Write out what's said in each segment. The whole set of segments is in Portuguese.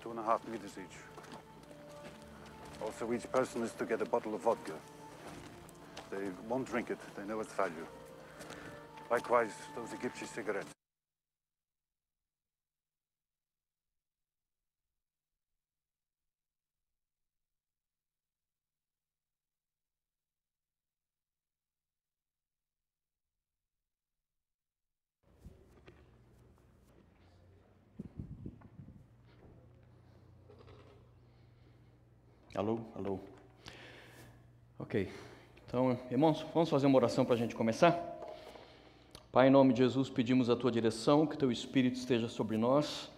2.5 meters each. Also, each person is to get a bottle of vodka. They won't drink it, they know its value. Likewise, those Egyptian cigarettes. Alô, alô. Ok. Então, irmãos, vamos fazer uma oração para a gente começar? Pai, em nome de Jesus, pedimos a Tua direção, que Teu Espírito esteja sobre nós,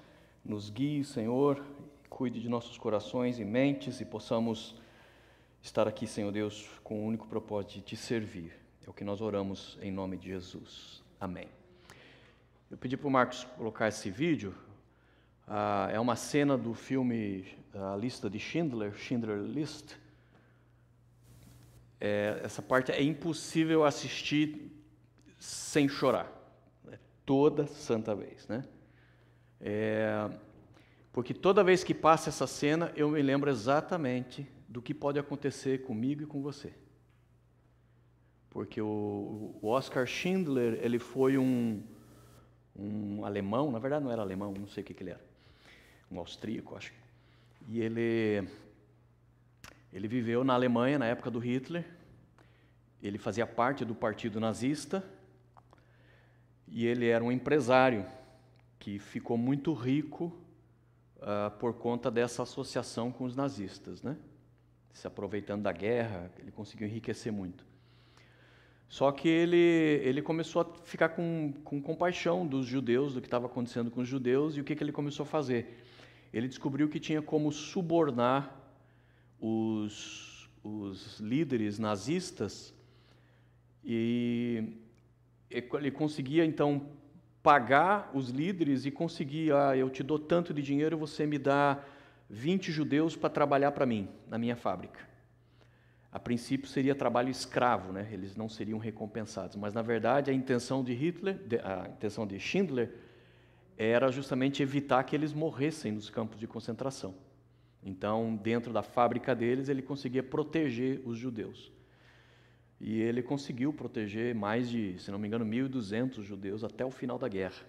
nos guie, Senhor, cuide de nossos corações e mentes e possamos estar aqui, Senhor Deus, com o único propósito de Te servir. É o que nós oramos em nome de Jesus. Amém. Eu pedi para o Marcos colocar esse vídeo. É uma cena do filme A Lista de Schindler, Schindler List. Essa parte é impossível assistir sem chorar, né? Toda santa vez, né? Porque toda vez que passa essa cena, eu me lembro exatamente do que pode acontecer comigo e com você. Porque o Oskar Schindler, ele foi um alemão, na verdade não era alemão, não sei o que ele era. Um austríaco, acho. E ele viveu na Alemanha na época do Hitler. Ele fazia parte do partido nazista e ele era um empresário que ficou muito rico por conta dessa associação com os nazistas, né? Se aproveitando da guerra, ele conseguiu enriquecer muito. Só que ele começou a ficar com compaixão dos judeus, do que estava acontecendo com os judeus, e o que ele começou a fazer? Ele descobriu que tinha como subornar os líderes nazistas e ele conseguia, então, pagar os líderes e conseguia, eu te dou tanto de dinheiro, você me dá 20 judeus para trabalhar para mim, na minha fábrica. A princípio seria trabalho escravo, né? Eles não seriam recompensados, mas na verdade a intenção de Schindler era justamente evitar que eles morressem nos campos de concentração. Então, dentro da fábrica deles, ele conseguia proteger os judeus. E ele conseguiu proteger mais de, se não me engano, 1.200 judeus até o final da guerra.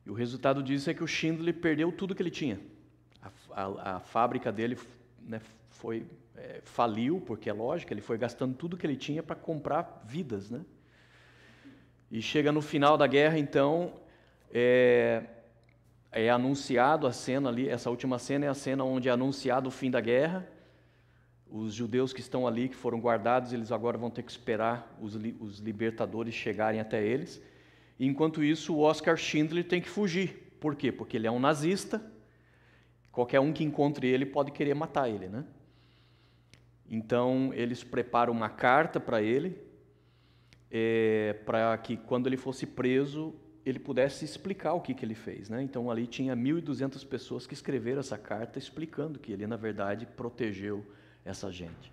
E o resultado disso é que o Schindler perdeu tudo que ele tinha. A fábrica dele, né, faliu, porque é lógico, ele foi gastando tudo que ele tinha para comprar vidas, né? E chega no final da guerra, então, é anunciado a cena ali, essa última cena é a cena onde é anunciado o fim da guerra. Os judeus que estão ali, que foram guardados, eles agora vão ter que esperar os libertadores chegarem até eles. E, enquanto isso, o Oskar Schindler tem que fugir. Por quê? Porque ele é um nazista, qualquer um que encontre ele pode querer matar ele, né? Então, eles preparam uma carta para ele, para que quando ele fosse preso, ele pudesse explicar o que ele fez, né? Então, ali tinha 1.200 pessoas que escreveram essa carta explicando que ele, na verdade, protegeu essa gente.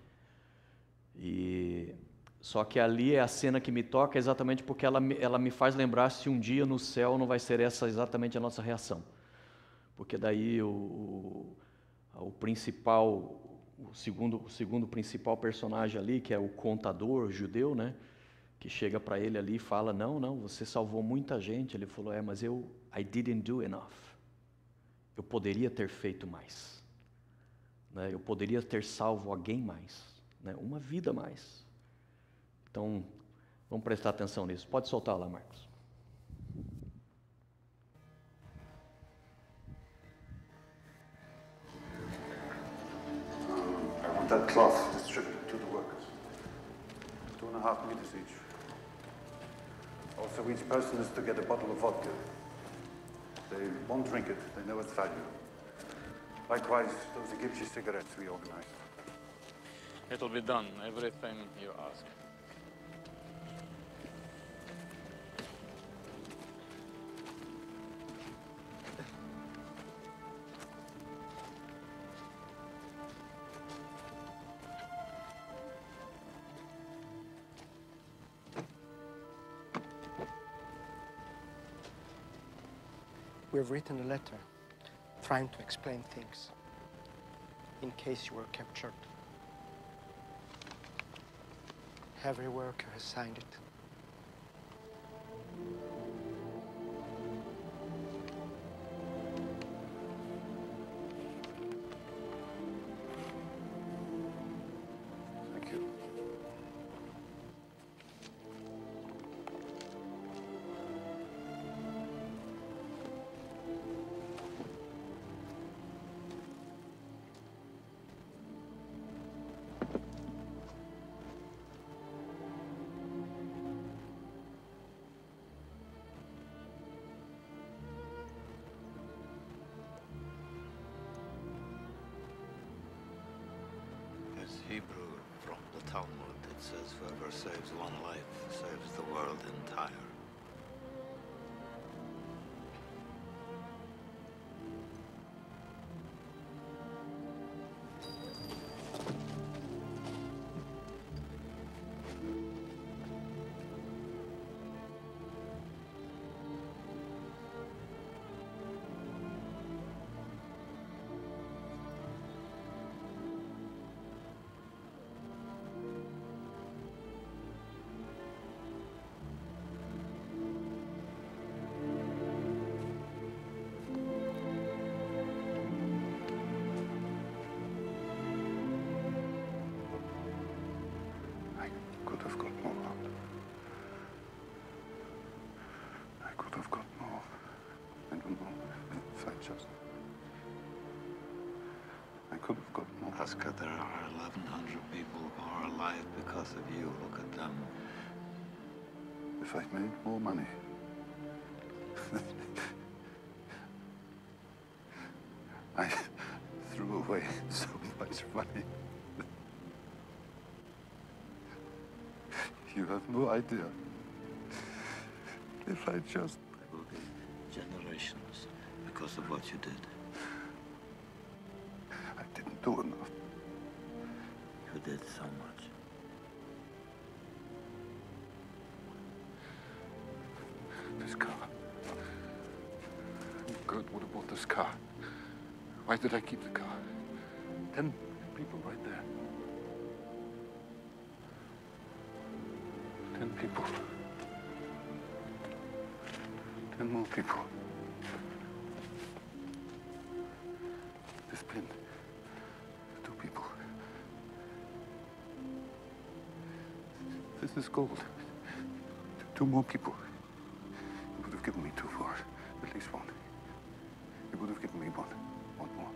Só que ali é a cena que me toca exatamente porque ela me faz lembrar se um dia no céu não vai ser essa exatamente a nossa reação. Porque daí o segundo principal personagem ali, que é o contador judeu, né? Que chega para ele ali e fala, não, você salvou muita gente. Ele falou, mas I didn't do enough. Eu poderia ter feito mais. Né? Eu poderia ter salvo alguém mais. Né? Uma vida a mais. Então, vamos prestar atenção nisso. Pode soltar lá, Marcos. I want that cloth distributed to the workers. 2.5 meters each. Also, each person is to get a bottle of vodka. They won't drink it, they know its value. Likewise, those Egyptian cigarettes we organized. It'll be done, everything you ask. We have written a letter. trying to explain things in case you were captured. Every worker has signed it. Thank you. It's Hebrew from the Talmud. It says, whoever saves one life saves the world entire. I could have got more. I could have got more. I don't know if I just... I could have got more. Oscar, there are 1,100 people who are alive because of you. Look at them. If I'd made more money. I threw away so much money. You have no idea. If I just... There will be generations because of what you did. I didn't do enough. You did so much. This car. Kurt would have bought this car. Why did I keep the car? 10 people right there. 10 people. 10 more people. This pin. 2 people. This is gold. 2 more people. You would have given me 2 for at least 1. You would have given me 1. 1 more.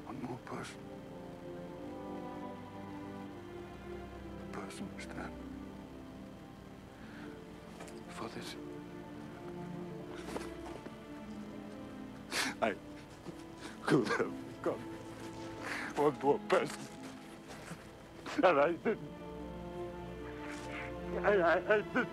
1 more person. The person who stand for this. I could have got 1 more person. And I didn't. I didn't.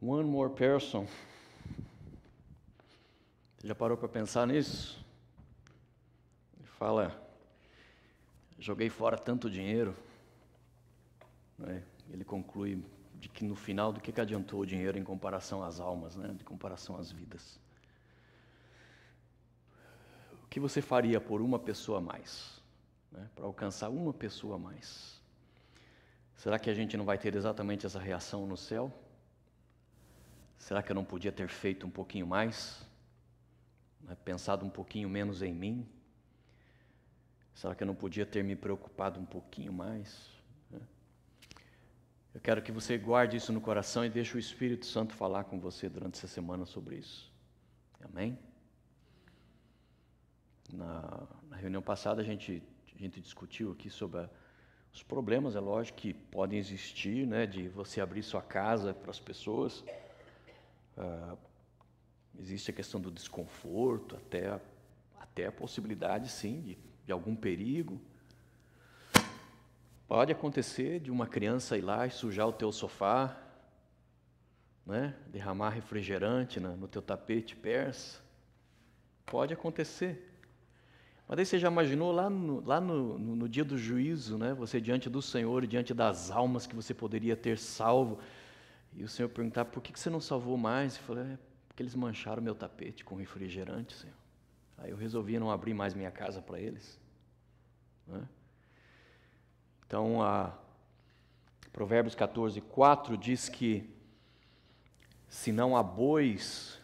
One more person. Você já parou para pensar nisso? Ele fala, joguei fora tanto dinheiro. Né? Ele conclui de que no final, do que adiantou o dinheiro em comparação às almas, né? De comparação às vidas. que você faria por uma pessoa a mais? Né? Para alcançar uma pessoa a mais. Será que a gente não vai ter exatamente essa reação no céu? Será que eu não podia ter feito um pouquinho mais? Né? Pensado um pouquinho menos em mim? Será que eu não podia ter me preocupado um pouquinho mais? Né? Eu quero que você guarde isso no coração e deixe o Espírito Santo falar com você durante essa semana sobre isso. Amém? Na reunião passada a gente discutiu aqui sobre os problemas, é lógico, que podem existir, né, de você abrir sua casa para as pessoas. Existe a questão do desconforto, até a possibilidade, sim, de algum perigo. Pode acontecer de uma criança ir lá e sujar o teu sofá, né, derramar refrigerante no teu tapete persa. Pode acontecer. Mas aí você já imaginou lá no dia do juízo, né? Você diante do Senhor e diante das almas que você poderia ter salvo, e o Senhor perguntar, por que você não salvou mais? Eu falei, porque eles mancharam meu tapete com refrigerante, Senhor. Aí eu resolvi não abrir mais minha casa para eles. Né? Então, Provérbios 14:4 diz que se não há bois,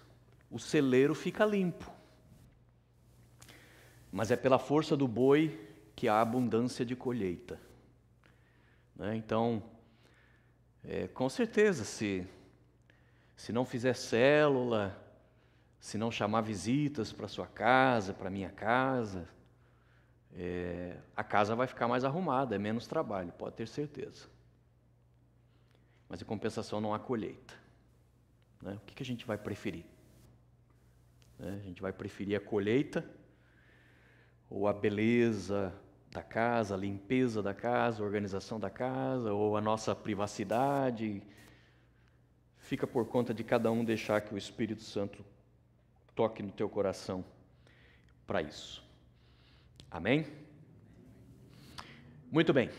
o celeiro fica limpo. Mas é pela força do boi que há abundância de colheita. Né? Então, com certeza, se não fizer célula, se não chamar visitas para sua casa, para minha casa, a casa vai ficar mais arrumada, é menos trabalho, pode ter certeza. Mas em compensação não há colheita. Né? O que a gente vai preferir? A gente vai preferir a colheita ou a beleza da casa, a limpeza da casa, a organização da casa, ou a nossa privacidade? Fica por conta de cada um deixar que o Espírito Santo toque no teu coração para isso. Amém? Muito bem.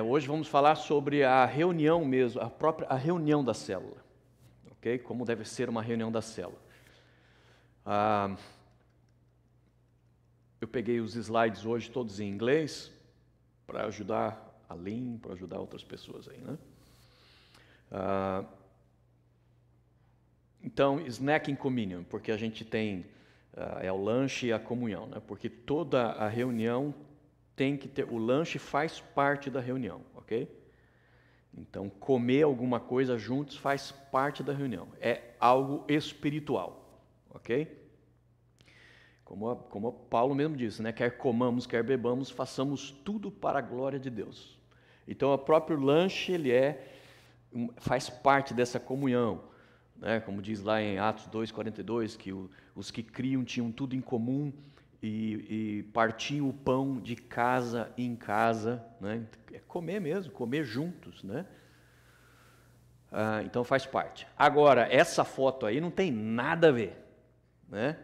Hoje vamos falar sobre a reunião mesmo, a reunião da célula. Ok? Como deve ser uma reunião da célula. Eu peguei os slides hoje todos em inglês para ajudar a Lynn, para ajudar outras pessoas aí, né? Então, snacking communion, porque a gente tem o lanche e a comunhão, né? Porque toda a reunião tem que ter, o lanche faz parte da reunião, ok? Então, comer alguma coisa juntos faz parte da reunião, é algo espiritual, ok? Como Paulo mesmo disse, né? Quer comamos, quer bebamos, façamos tudo para a glória de Deus. Então, o próprio lanche, faz parte dessa comunhão. Né? Como diz lá em Atos 2:42, que os que criam tinham tudo em comum e partiam o pão de casa em casa. Né? É comer mesmo, comer juntos. Né? Então, faz parte. Agora, essa foto aí não tem nada a ver, né?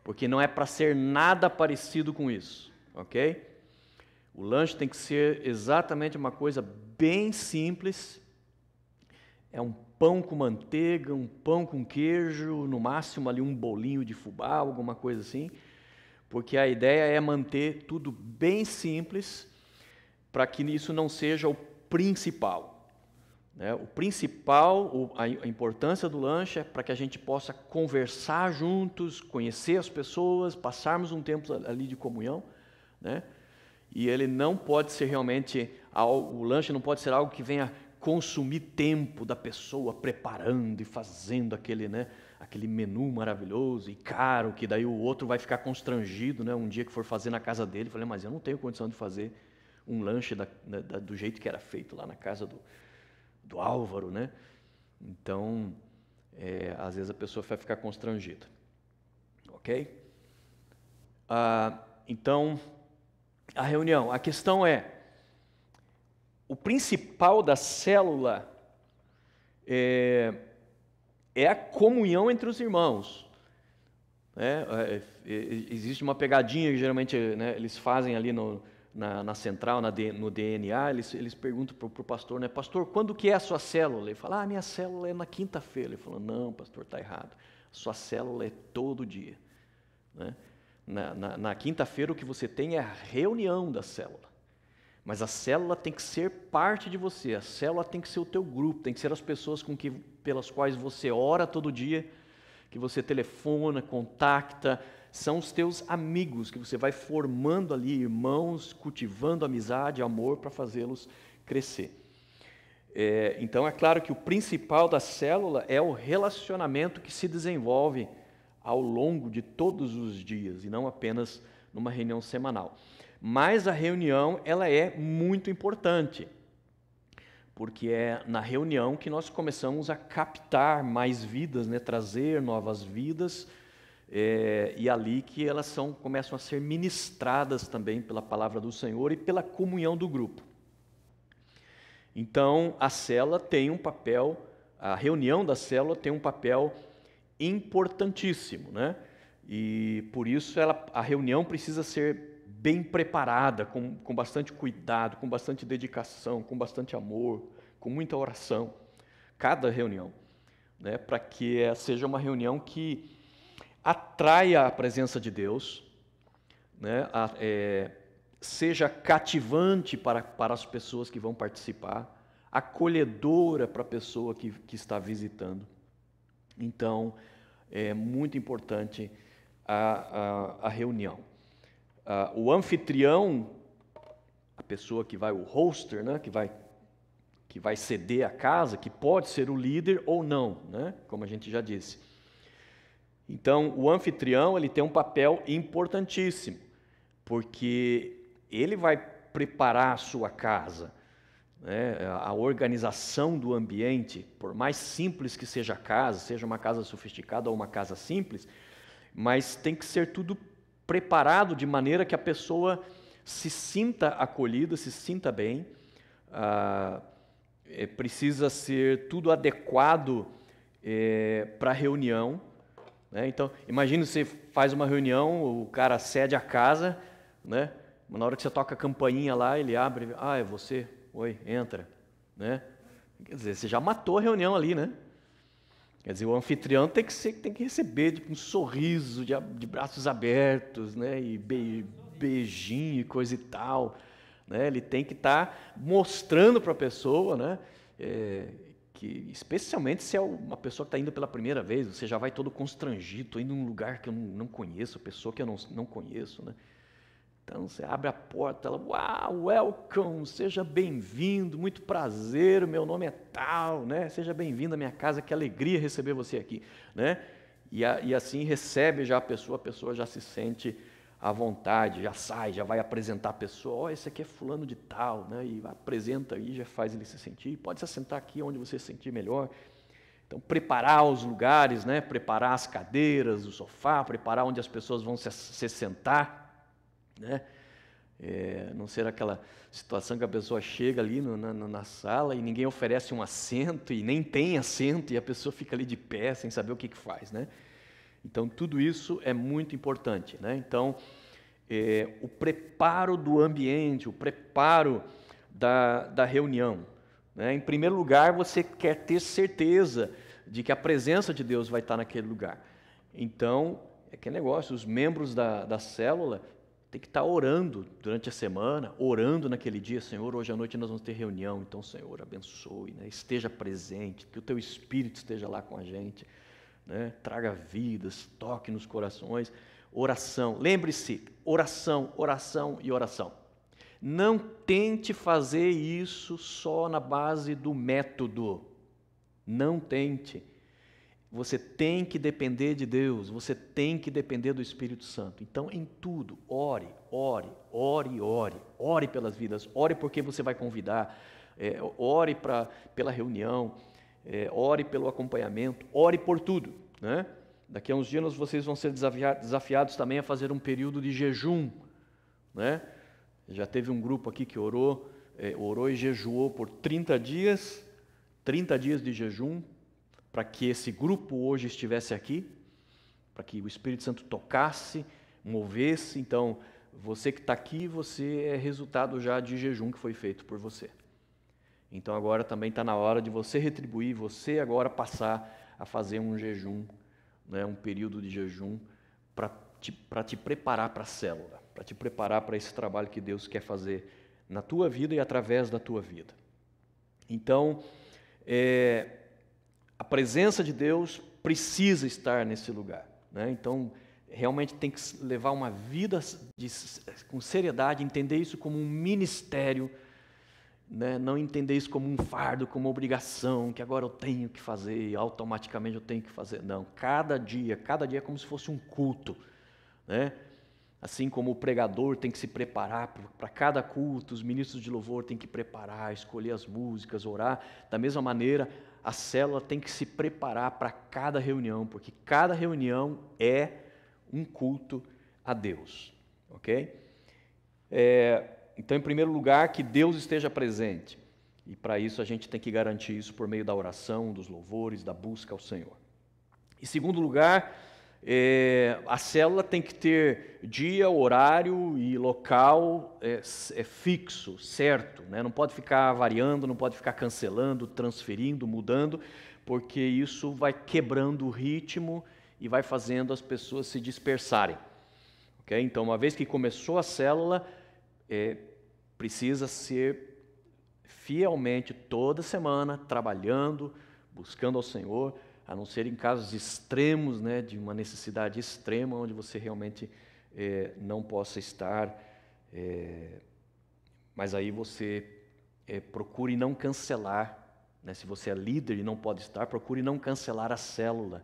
Porque não é para ser nada parecido com isso, ok? O lanche tem que ser exatamente uma coisa bem simples. É um pão com manteiga, um pão com queijo, no máximo ali um bolinho de fubá, alguma coisa assim. Porque a ideia é manter tudo bem simples, para que isso não seja o principal. Né? O principal, a importância do lanche é para que a gente possa conversar juntos, conhecer as pessoas, passarmos um tempo ali de comunhão, né? E ele não pode ser realmente, o lanche não pode ser algo que venha consumir tempo da pessoa preparando e fazendo aquele menu maravilhoso e caro, que daí o outro vai ficar constrangido, né? Um dia que for fazer na casa dele, falei, mas eu não tenho condição de fazer um lanche do jeito que era feito lá na casa do Álvaro, né? Então, às vezes a pessoa vai ficar constrangida. Ok? Então, a reunião. A questão o principal da célula é a comunhão entre os irmãos. Existe uma pegadinha que geralmente, né, eles fazem ali na central, no DNA, eles perguntam para o pastor, né? Pastor, quando que é a sua célula? Ele fala, minha célula é na quinta-feira. Ele falou, não, pastor, está errado. A sua célula é todo dia. né? Na quinta-feira o que você tem é a reunião da célula. Mas a célula tem que ser parte de você, a célula tem que ser o teu grupo, tem que ser as pessoas pelas quais você ora todo dia, que você telefona, contacta, são os teus amigos que você vai formando ali, irmãos, cultivando amizade, amor para fazê-los crescer. Então é claro que o principal da célula é o relacionamento que se desenvolve ao longo de todos os dias e não apenas numa reunião semanal. Mas a reunião, ela é muito importante, porque é na reunião que nós começamos a captar mais vidas, né? Trazer novas vidas, e ali que elas começam a ser ministradas também pela palavra do Senhor e pela comunhão do grupo. Então, a célula tem um papel, a reunião da célula tem um papel importantíssimo, né? E por isso a reunião precisa ser bem preparada, com bastante cuidado, com bastante dedicação, com bastante amor, com muita oração, cada reunião, né? Para que seja uma reunião que atraia a presença de Deus, né? Seja cativante para as pessoas que vão participar, acolhedora para a pessoa que está visitando. Então, é muito importante a reunião. O anfitrião, a pessoa que vai, o hoster, né, que vai ceder a casa, que pode ser o líder ou não, né, como a gente já disse. Então, o anfitrião, ele tem um papel importantíssimo, porque ele vai preparar a sua casa, né, a organização do ambiente, por mais simples que seja a casa, seja uma casa sofisticada ou uma casa simples, mas tem que ser tudo preparado de maneira que a pessoa se sinta acolhida, se sinta bem. Precisa ser tudo adequado para a reunião, né? Então, imagine você faz uma reunião, o cara cede a casa, né? Na hora que você toca a campainha lá, ele abre, é você? Oi, entra, né? Quer dizer, você já matou a reunião ali, né? Quer dizer, o anfitrião tem que receber um sorriso de braços abertos, né? E beijinho e coisa e tal, né? Ele tem que estar mostrando para a pessoa, né? Que, especialmente se é uma pessoa que está indo pela primeira vez, você já vai todo constrangido, estou indo num lugar que eu não conheço, pessoa que eu não conheço, né? Então você abre a porta, ela, uau, welcome, seja bem-vindo, muito prazer, meu nome é tal, né? Seja bem-vindo à minha casa, que alegria receber você aqui, né? E assim recebe já a pessoa já se sente à vontade, já sai, já vai apresentar a pessoa, esse aqui é fulano de tal, né? E apresenta aí, já faz ele se sentir, pode se assentar aqui onde você se sentir melhor. Então, preparar os lugares, né? Preparar as cadeiras, o sofá, preparar onde as pessoas vão se sentar, né? Não ser aquela situação que a pessoa chega ali na sala e ninguém oferece um assento e nem tem assento e a pessoa fica ali de pé sem saber o que faz, né? Então, tudo isso é muito importante, né? Então, o preparo do ambiente, o preparo da reunião, né? Em primeiro lugar, você quer ter certeza de que a presença de Deus vai estar naquele lugar. Então, é que negócio, os membros da célula tem que estar orando durante a semana, orando naquele dia, Senhor, hoje à noite nós vamos ter reunião, então, Senhor, abençoe, né? Esteja presente, que o Teu Espírito esteja lá com a gente, né? Traga vidas, toque nos corações, oração, lembre-se, oração, oração e oração. Não tente fazer isso só na base do método, não tente. Você tem que depender de Deus, você tem que depender do Espírito Santo. Então, em tudo, ore, ore, ore, ore. Ore pelas vidas, ore porque você vai convidar, ore pela reunião, ore pelo acompanhamento, ore por tudo, né? Daqui a uns dias vocês vão ser desafiados também a fazer um período de jejum, né? Já teve um grupo aqui que orou e jejuou por 30 dias de jejum, para que esse grupo hoje estivesse aqui, para que o Espírito Santo tocasse, movesse. Então, você que está aqui, você é resultado já de jejum que foi feito por você. Então, agora também está na hora de você retribuir, você agora passar a fazer um jejum, né, um período de jejum, para te preparar para a célula, para te preparar para esse trabalho que Deus quer fazer na tua vida e através da tua vida. Então, a presença de Deus precisa estar nesse lugar, né? Então, realmente tem que levar uma vida com seriedade, entender isso como um ministério, né? Não entender isso como um fardo, como uma obrigação, que agora eu tenho que fazer e automaticamente eu tenho que fazer. Não, cada dia é como se fosse um culto, né? Assim como o pregador tem que se preparar para cada culto, os ministros de louvor têm que preparar, escolher as músicas, orar. Da mesma maneira, a célula tem que se preparar para cada reunião, porque cada reunião é um culto a Deus, ok? Então, em primeiro lugar, que Deus esteja presente. E para isso a gente tem que garantir isso por meio da oração, dos louvores, da busca ao Senhor. Em segundo lugar, a célula tem que ter dia, horário e local fixo, certo, né? Não pode ficar variando, não pode ficar cancelando, transferindo, mudando, porque isso vai quebrando o ritmo e vai fazendo as pessoas se dispersarem. Okay? Então, uma vez que começou a célula, precisa ser fielmente toda semana trabalhando, buscando ao Senhor, a não ser em casos extremos, né, de uma necessidade extrema, onde você realmente não possa estar, mas aí você procure não cancelar, né, se você é líder e não pode estar, procure não cancelar a célula,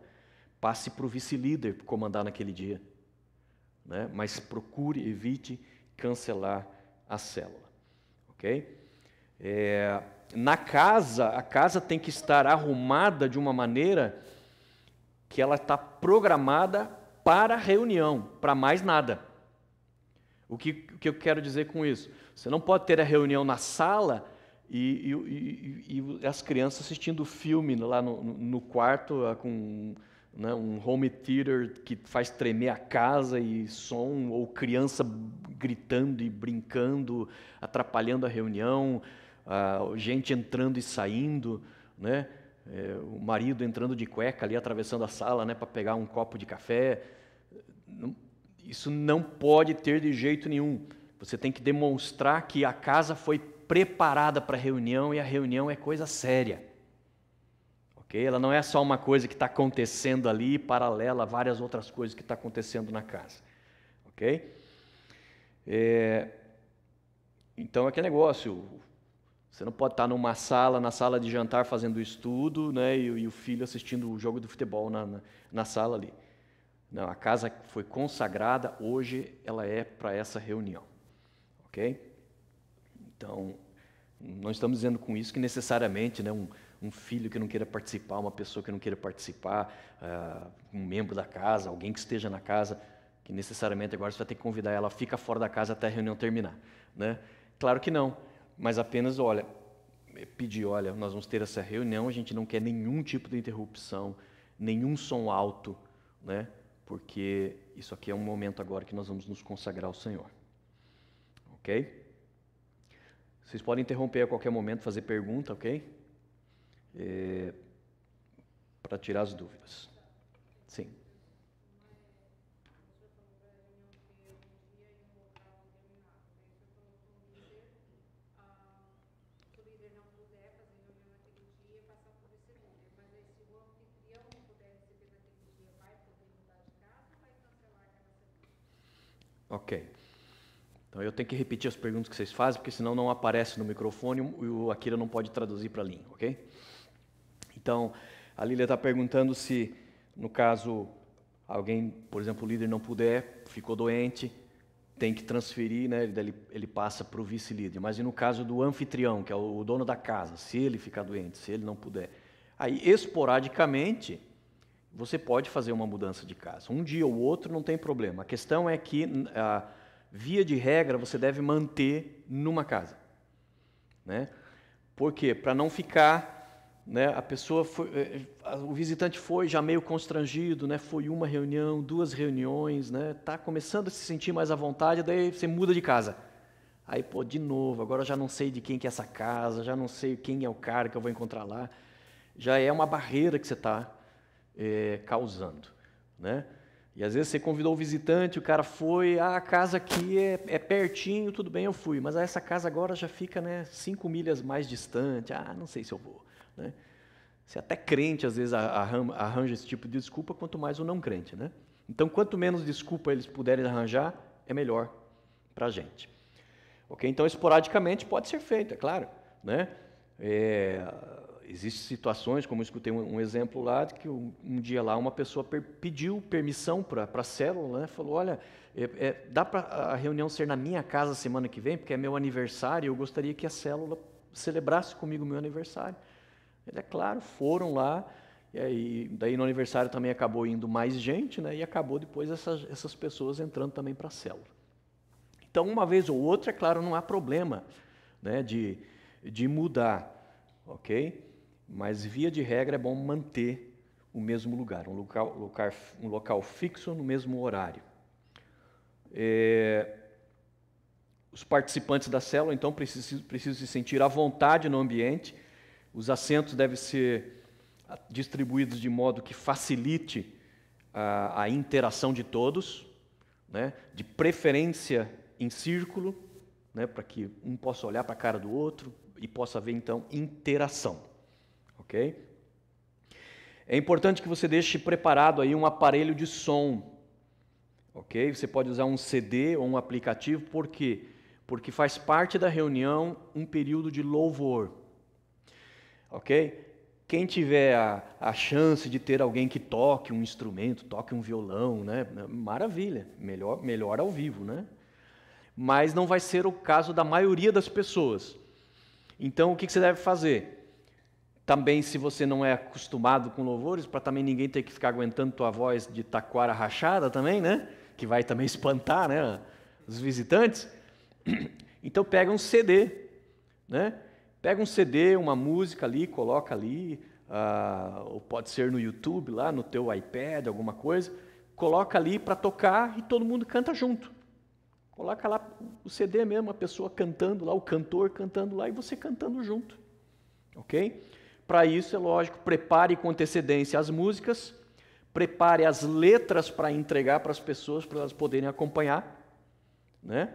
passe para o vice-líder comandar naquele dia, né, mas procure, evite cancelar a célula, ok? Na casa, a casa tem que estar arrumada de uma maneira que ela está programada para a reunião, para mais nada. O que eu quero dizer com isso? Você não pode ter a reunião na sala e as crianças assistindo filme lá no quarto com, né, um home theater que faz tremer a casa e som, ou criança gritando e brincando, atrapalhando a reunião, gente entrando e saindo, né? O marido entrando de cueca ali, atravessando a sala, né, para pegar um copo de café. Isso não pode ter de jeito nenhum. Você tem que demonstrar que a casa foi preparada para a reunião e a reunião é coisa séria. Okay? Ela não é só uma coisa que está acontecendo ali, paralela a várias outras coisas que estão acontecendo na casa. Ok? Então, é aquele negócio. Você não pode estar na sala de jantar fazendo estudo, né, e o filho assistindo o jogo do futebol na sala ali. Não, a casa foi consagrada, hoje ela é para essa reunião. Ok? Então, não estamos dizendo com isso que necessariamente, né, um filho que não queira participar, uma pessoa que não queira participar, um membro da casa, alguém que esteja na casa, que necessariamente agora você vai ter que convidar ela, fica fora da casa até a reunião terminar, né? Claro que não. Mas apenas, pedir, nós vamos ter essa reunião, a gente não quer nenhum tipo de interrupção, nenhum som alto, né? Porque isso aqui é um momento agora que nós vamos nos consagrar ao Senhor. Ok? Vocês podem interromper a qualquer momento, fazer pergunta, ok? Para tirar as dúvidas. Sim. Ok. Então eu tenho que repetir as perguntas que vocês fazem, porque senão não aparece no microfone e o Akira não pode traduzir para a língua, ok? Então, a Lília está perguntando se, no caso, alguém, por exemplo, o líder não puder, ficou doente, tem que transferir, né? Ele passa para o vice-líder. Mas e no caso do anfitrião, que é o dono da casa, se ele ficar doente, se ele não puder, aí esporadicamente você pode fazer uma mudança de casa. Um dia ou outro não tem problema. A questão é que, via de regra, você deve manter numa casa, né? Por quê? Para não ficar, né, o visitante foi já meio constrangido, né? Foi uma reunião, 2 reuniões, né? Tá começando a se sentir mais à vontade, daí você muda de casa. Aí, de novo, agora eu já não sei de quem que é essa casa, já não sei quem é o cara que eu vou encontrar lá. Já é uma barreira que você está causando, né? E às vezes você convidou o visitante, o cara foi, a casa aqui é pertinho, tudo bem, eu fui, mas essa casa agora já fica, né, 5 milhas mais distante, não sei se eu vou, né? Você até crente às vezes arranja esse tipo de desculpa, quanto mais o não crente, né? Então, quanto menos desculpa eles puderem arranjar, é melhor para a gente. Ok? Então, esporadicamente pode ser feito, é claro, né? Existem situações, como eu escutei um exemplo lá, de que um dia lá uma pessoa pediu permissão para a célula, né? Falou, olha, dá para a reunião ser na minha casa semana que vem, porque é meu aniversário, e eu gostaria que a célula celebrasse comigo o meu aniversário. Ele, é claro, foram lá, e aí, daí no aniversário também acabou indo mais gente, né? E acabou depois essas pessoas entrando também para a célula. Então, uma vez ou outra, é claro, não há problema, né, de mudar, ok? Mas, via de regra, é bom manter o mesmo lugar, um local fixo no mesmo horário. Os participantes da célula, então, precisam se sentir à vontade no ambiente. Os assentos devem ser distribuídos de modo que facilite a interação de todos, né? De preferência em círculo, né? Para que um possa olhar para a cara do outro e possa haver, então, interação. Ok? É importante que você deixe preparado aí um aparelho de som. Ok? Você pode usar um CD ou um aplicativo, por quê? Porque faz parte da reunião um período de louvor. Ok? Quem tiver a chance de ter alguém que toque um instrumento, toque um violão, né? Maravilha, melhor ao vivo, né? Mas não vai ser o caso da maioria das pessoas. Então, o que você deve fazer? Também, se você não é acostumado com louvores, para também ninguém ter que ficar aguentando tua voz de taquara rachada também, né? Que vai também espantar, né, os visitantes. Então, pega um CD, né? Pega um CD, uma música ali, coloca ali, ou pode ser no YouTube, lá no teu iPad, alguma coisa, coloca ali para tocar e todo mundo canta junto. Coloca lá o CD mesmo, a pessoa cantando lá, o cantor cantando lá e você cantando junto. Ok? Para isso, é lógico, prepare com antecedência as músicas, prepare as letras para entregar para as pessoas, para elas poderem acompanhar, né?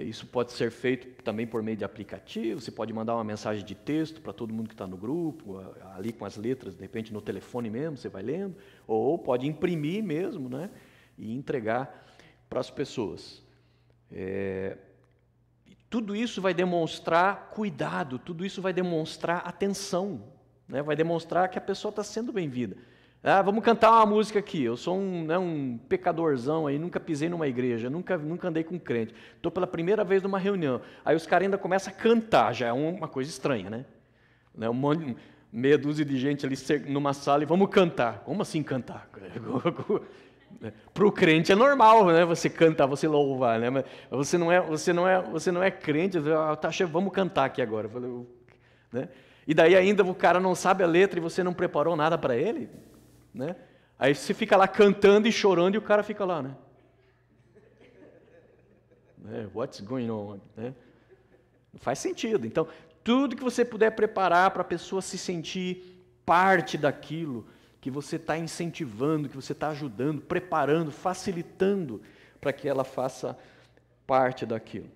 Isso pode ser feito também por meio de aplicativo, você pode mandar uma mensagem de texto para todo mundo que está no grupo, ali com as letras, de repente no telefone mesmo, você vai lendo, ou pode imprimir mesmo, né? E entregar para as pessoas. Tudo isso vai demonstrar cuidado, tudo isso vai demonstrar atenção, né? Vai demonstrar que a pessoa está sendo bem-vinda. Vamos cantar uma música aqui. Eu sou um pecadorzão aí, nunca pisei numa igreja, nunca andei com crente. Estou pela primeira vez numa reunião. Aí os caras ainda começam a cantar, já é uma coisa estranha, né? Meia dúzia de gente ali numa sala e vamos cantar. Como assim cantar? Para o crente é normal, né? Você cantar, você louvar, né? Mas você não é crente. Vamos cantar aqui agora. Né? E daí ainda o cara não sabe a letra e você não preparou nada para ele, né? Aí você fica lá cantando e chorando e o cara fica lá, né? What's going on? Né? Não faz sentido. Então, tudo que você puder preparar para a pessoa se sentir parte daquilo que você está incentivando, que você está ajudando, preparando, facilitando para que ela faça parte daquilo.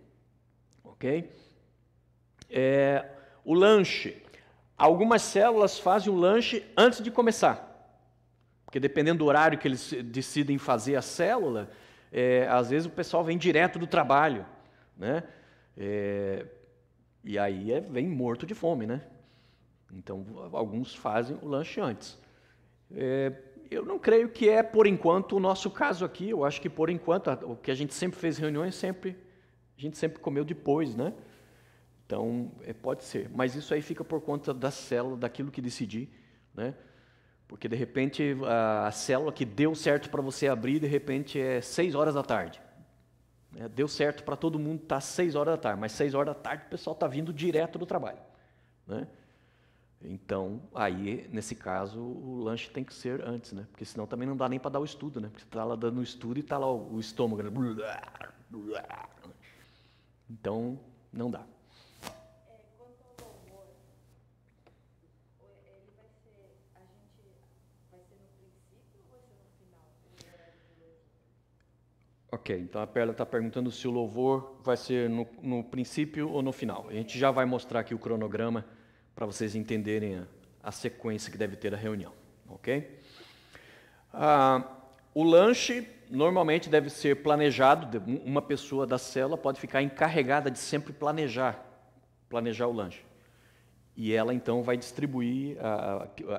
Ok? O lanche. Algumas células fazem o lanche antes de começar. Porque dependendo do horário que eles decidem fazer a célula, às vezes o pessoal vem direto do trabalho, né? E aí vem morto de fome, né? Então, alguns fazem o lanche antes. Eu não creio que por enquanto, o nosso caso aqui. Eu acho que, por enquanto, o que a gente sempre fez reuniões, a gente sempre comeu depois, né? Então, pode ser. Mas isso aí fica por conta da célula, daquilo que decidir, né? Porque, de repente, a célula que deu certo para você abrir, de repente, é 6 horas da tarde. Deu certo para todo mundo estar 6 horas da tarde, mas 6 horas da tarde o pessoal está vindo direto do trabalho, né? Então, aí, nesse caso, o lanche tem que ser antes, né? Porque senão também não dá nem para dar o estudo, né? Porque você está lá dando o estudo e está lá o estômago, né? Então, não dá. Quanto ao louvor, ele vai ser, a gente vai ser no princípio ou vai ser no final? Ok, então a Perla está perguntando se o louvor vai ser no princípio ou no final. A gente já vai mostrar aqui o cronograma para vocês entenderem a sequência que deve ter a reunião, ok? O lanche normalmente deve ser planejado, uma pessoa da célula pode ficar encarregada de sempre planejar o lanche. E ela então vai distribuir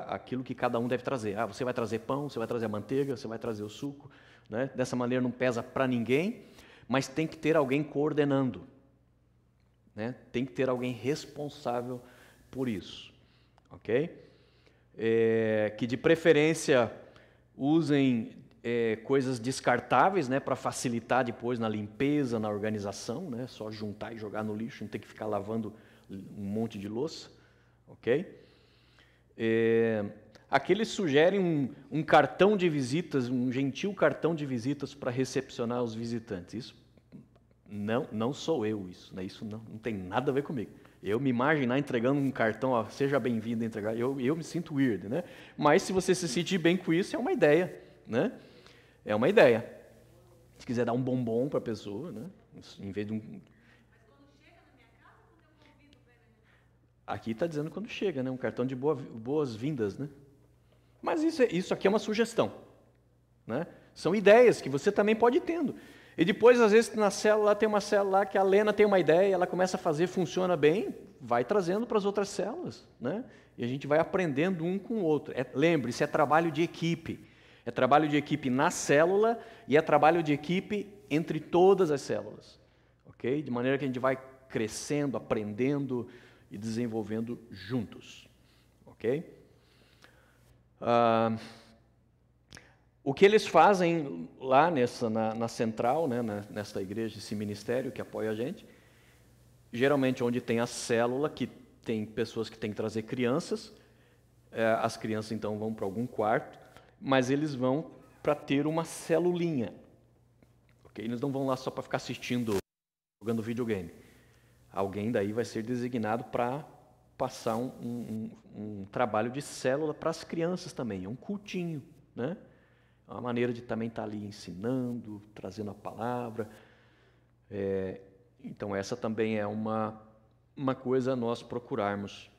aquilo que cada um deve trazer. Você vai trazer pão, você vai trazer a manteiga, você vai trazer o suco. Né? Dessa maneira não pesa para ninguém, mas tem que ter alguém coordenando. Né? Tem que ter alguém responsável por isso. Ok? Que de preferência usem coisas descartáveis, né, para facilitar depois na limpeza, na organização. Né? Só juntar e jogar no lixo, não tem que ficar lavando um monte de louça. Ok? Aqui eles sugerem um cartão de visitas, um gentil cartão de visitas para recepcionar os visitantes. Isso não sou eu, isso, né? Isso não tem nada a ver comigo. Eu me imaginar entregando um cartão, ó, seja bem-vindo a entregar, eu me sinto weird, né? Mas se você se sentir bem com isso, é uma ideia, né? É uma ideia. Se quiser dar um bombom para a pessoa, né? Em vez de um... Aqui está dizendo quando chega, né? Um cartão de boas-vindas, né? Mas isso aqui é uma sugestão, né? São ideias que você também pode ir tendo. E depois, às vezes, na célula, tem uma célula lá que a Lena tem uma ideia, ela começa a fazer, funciona bem, vai trazendo para as outras células, né? E a gente vai aprendendo um com o outro. Lembre-se, é trabalho de equipe. É trabalho de equipe na célula e é trabalho de equipe entre todas as células. Ok? De maneira que a gente vai crescendo, aprendendo e desenvolvendo juntos. Ok? O que eles fazem lá na central, né, nesta igreja, esse ministério que apoia a gente, geralmente onde tem a célula, que tem pessoas que têm que trazer crianças, as crianças então vão para algum quarto, mas eles vão para ter uma celulinha. Okay? Eles não vão lá só para ficar assistindo, jogando videogame. Alguém daí vai ser designado para passar um trabalho de célula para as crianças também, um cultinho, né? É uma maneira de também estar ali ensinando, trazendo a palavra. Então essa também é uma coisa a nós procurarmos,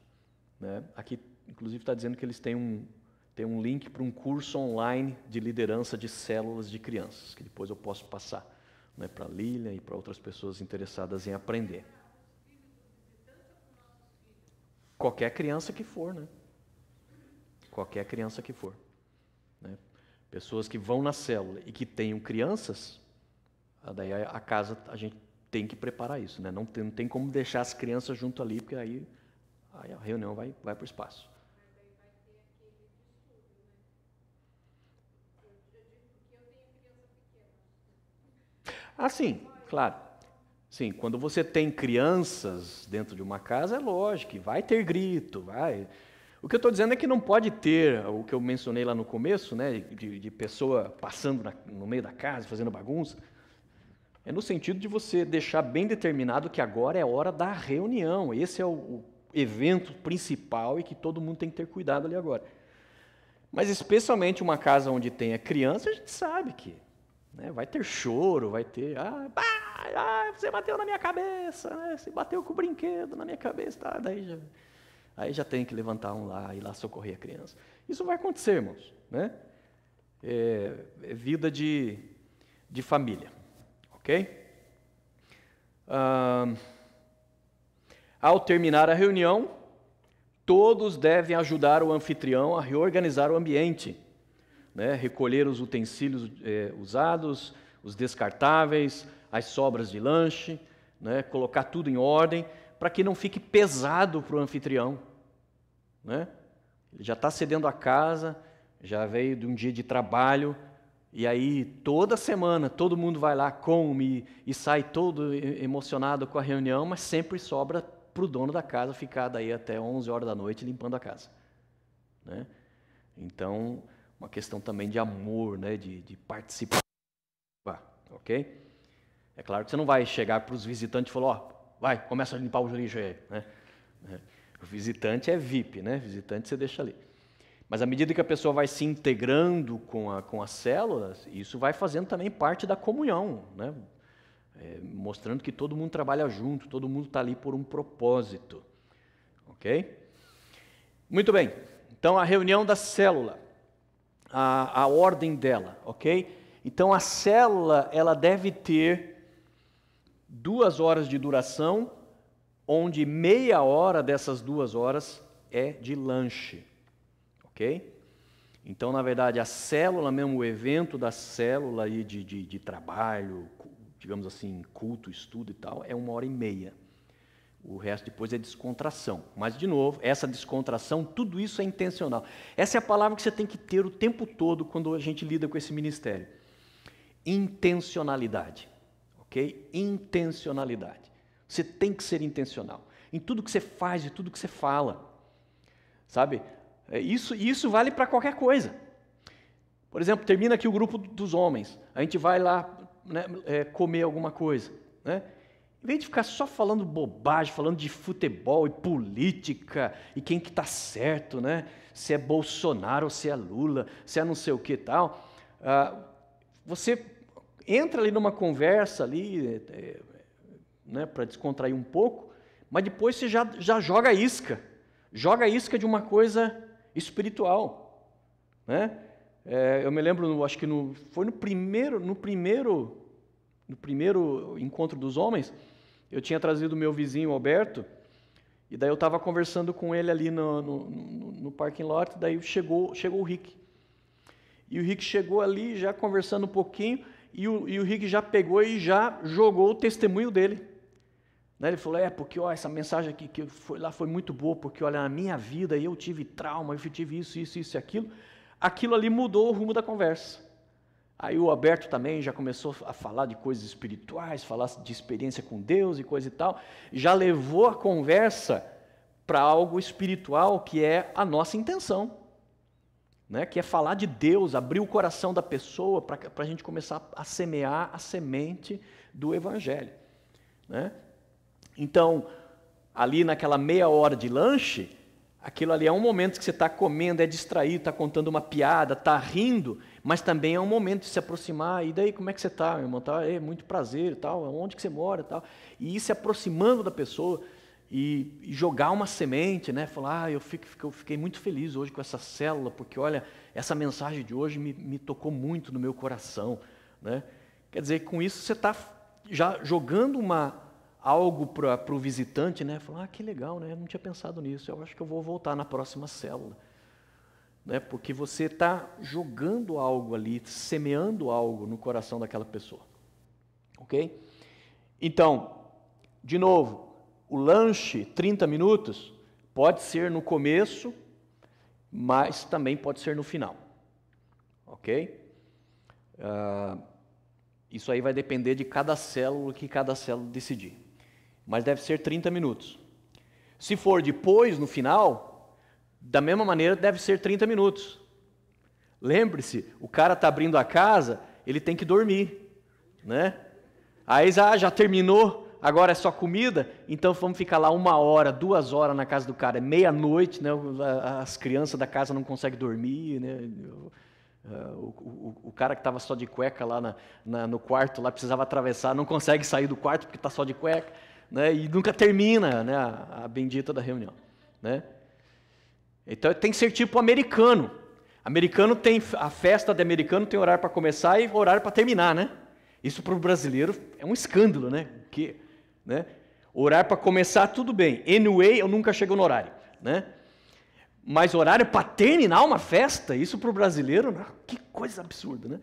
né? Aqui, inclusive, está dizendo que eles têm um link para um curso online de liderança de células de crianças, que depois eu posso passar, né, para a Lilian e para outras pessoas interessadas em aprender. Qualquer criança que for, né? Qualquer criança que for. Né? Pessoas que vão na célula e que tenham crianças, daí a casa, a gente tem que preparar isso, né? Não tem como deixar as crianças junto ali, porque aí a reunião vai para o espaço. Mas aí vai ter aquele distúrbio, né? Eu digo porque eu tenho criança pequena. Sim, claro. Sim, quando você tem crianças dentro de uma casa, é lógico que vai ter grito, vai. O que eu estou dizendo é que não pode ter o que eu mencionei lá no começo, né, de pessoa passando no meio da casa, fazendo bagunça. É no sentido de você deixar bem determinado que agora é hora da reunião. Esse é o evento principal e que todo mundo tem que ter cuidado ali agora. Mas especialmente uma casa onde tenha criança, a gente sabe que, né, vai ter choro, vai ter... você bateu na minha cabeça, né? Você bateu com o brinquedo na minha cabeça, tá? Aí já tem que levantar um lá e ir lá socorrer a criança. Isso vai acontecer, irmãos, né? É vida de família, ok? Ao terminar a reunião, todos devem ajudar o anfitrião a reorganizar o ambiente, né? Recolher os utensílios usados, os descartáveis, as sobras de lanche, né? Colocar tudo em ordem, para que não fique pesado para o anfitrião, né? Ele já está cedendo a casa, já veio de um dia de trabalho, e aí toda semana todo mundo vai lá, come e sai todo emocionado com a reunião, mas sempre sobra para o dono da casa ficar daí até 11 horas da noite limpando a casa, né? Então, uma questão também de amor, né? de participar, ok? É claro que você não vai chegar para os visitantes e falar, vai, começa a limpar o lixo aí, né? O visitante é VIP, né? Visitante você deixa ali. Mas à medida que a pessoa vai se integrando com as células, isso vai fazendo também parte da comunhão, né? Mostrando que todo mundo trabalha junto, todo mundo está ali por um propósito. Ok? Muito bem. Então, a reunião da célula, a ordem dela, ok? Então, a célula, ela deve ter 2 horas de duração, onde meia hora dessas 2 horas é de lanche, ok? Então, na verdade, a célula mesmo, o evento da célula aí de trabalho, digamos assim, culto, estudo e tal, é 1h30. O resto depois é descontração. Mas, de novo, essa descontração, tudo isso é intencional. Essa é a palavra que você tem que ter o tempo todo quando a gente lida com esse ministério. Intencionalidade. Ok? Intencionalidade. Você tem que ser intencional. Em tudo que você faz e tudo que você fala. Sabe? Isso vale para qualquer coisa. Por exemplo, termina aqui o grupo dos homens. A gente vai lá, né, comer alguma coisa, né? Em vez de ficar só falando bobagem, falando de futebol e política, e quem que está certo, né? Se é Bolsonaro ou se é Lula, se é não sei o que e tal, você entra ali numa conversa ali, né, para descontrair um pouco, mas depois você já joga isca de uma coisa espiritual, né? Eu me lembro, acho que foi no primeiro encontro dos homens, eu tinha trazido o meu vizinho Alberto, e daí eu estava conversando com ele ali no parking lot, daí chegou o Rick. E o Rick chegou ali, já conversando um pouquinho, e o Rick já pegou e já jogou o testemunho dele. Daí ele falou, porque ó, essa mensagem aqui que foi lá foi muito boa, porque olha, na minha vida eu tive trauma, eu tive isso e aquilo. Aquilo ali mudou o rumo da conversa. Aí o Alberto também já começou a falar de coisas espirituais, falar de experiência com Deus e coisa e tal, já levou a conversa para algo espiritual que é a nossa intenção, né? Que é falar de Deus, abrir o coração da pessoa para a gente começar a semear a semente do Evangelho, né? Então, ali naquela meia hora de lanche, aquilo ali é um momento que você está comendo, é distraído, está contando uma piada, está rindo, mas também é um momento de se aproximar. E daí, como é que você está, meu irmão? Tá, muito prazer e tal, onde que você mora e tal. E ir se aproximando da pessoa e jogar uma semente, né? Falar, eu fiquei muito feliz hoje com essa célula, porque olha, essa mensagem de hoje me tocou muito no meu coração, né? Quer dizer, com isso você está já jogando algo para o visitante, né? Falar, que legal, né? Eu não tinha pensado nisso, eu acho que eu vou voltar na próxima célula. Né? Porque você está jogando algo ali, semeando algo no coração daquela pessoa. Ok? Então, de novo, o lanche, 30 minutos, pode ser no começo, mas também pode ser no final. Ok? Isso aí vai depender de cada célula, que cada célula decidir. Mas deve ser 30 minutos. Se for depois, no final, da mesma maneira deve ser 30 minutos. Lembre-se, o cara está abrindo a casa, ele tem que dormir, né? Aí já terminou, agora é só comida, então vamos ficar lá 1 hora, 2 horas na casa do cara, é meia-noite, né? As crianças da casa não conseguem dormir, né? O cara que estava só de cueca lá no quarto, lá precisava atravessar, não consegue sair do quarto porque está só de cueca, né? E nunca termina, né, a bendita da reunião, né? Então tem que ser tipo americano. Americano tem a festa de americano, tem horário para começar e horário para terminar, né? Isso para o brasileiro é um escândalo, né? Né? Horário para começar tudo bem. Anyway, eu nunca chego no horário, né? Mas horário para terminar uma festa, isso para o brasileiro, que coisa absurda, né?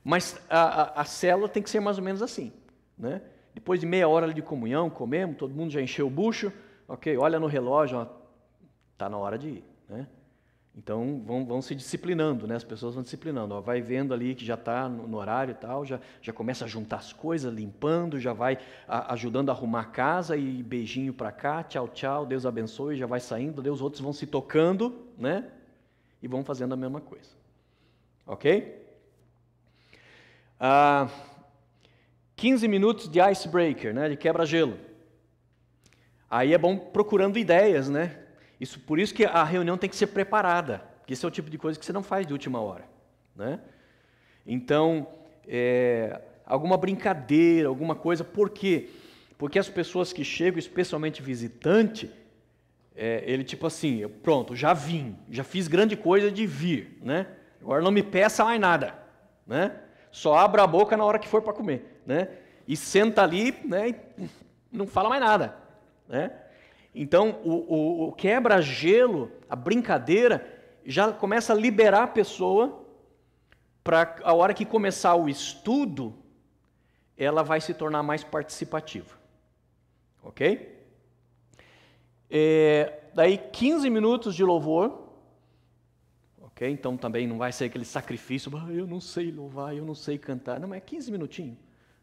Mas a célula tem que ser mais ou menos assim, né? Depois de meia hora de comunhão, comemos, todo mundo já encheu o bucho, ok, olha no relógio, está na hora de ir, né? Então vão se disciplinando, né? As pessoas vão disciplinando, vai vendo ali que já está no horário e tal, já começa a juntar as coisas, limpando, já vai ajudando a arrumar a casa e beijinho para cá, tchau, tchau, Deus abençoe, já vai saindo, os outros vão se tocando, né? E vão fazendo a mesma coisa, ok? 15 minutos de icebreaker, né? De quebra-gelo. Aí é bom procurando ideias, né? Por isso que a reunião tem que ser preparada. Porque esse é o tipo de coisa que você não faz de última hora, né? Então, alguma brincadeira, alguma coisa. Por quê? Porque as pessoas que chegam, especialmente visitante, ele tipo assim, pronto, já vim, já fiz grande coisa de vir, né? Agora não me peça mais nada, né? Só abra a boca na hora que for para comer, né? E senta ali, né? E não fala mais nada, né? Então, o quebra-gelo, a brincadeira, já começa a liberar a pessoa para a hora que começar o estudo, ela vai se tornar mais participativa. Ok? Daí 15 minutos de louvor. Ok? Então também não vai ser aquele sacrifício, eu não sei louvar, eu não sei cantar. Não, mas é 15 minutinhos.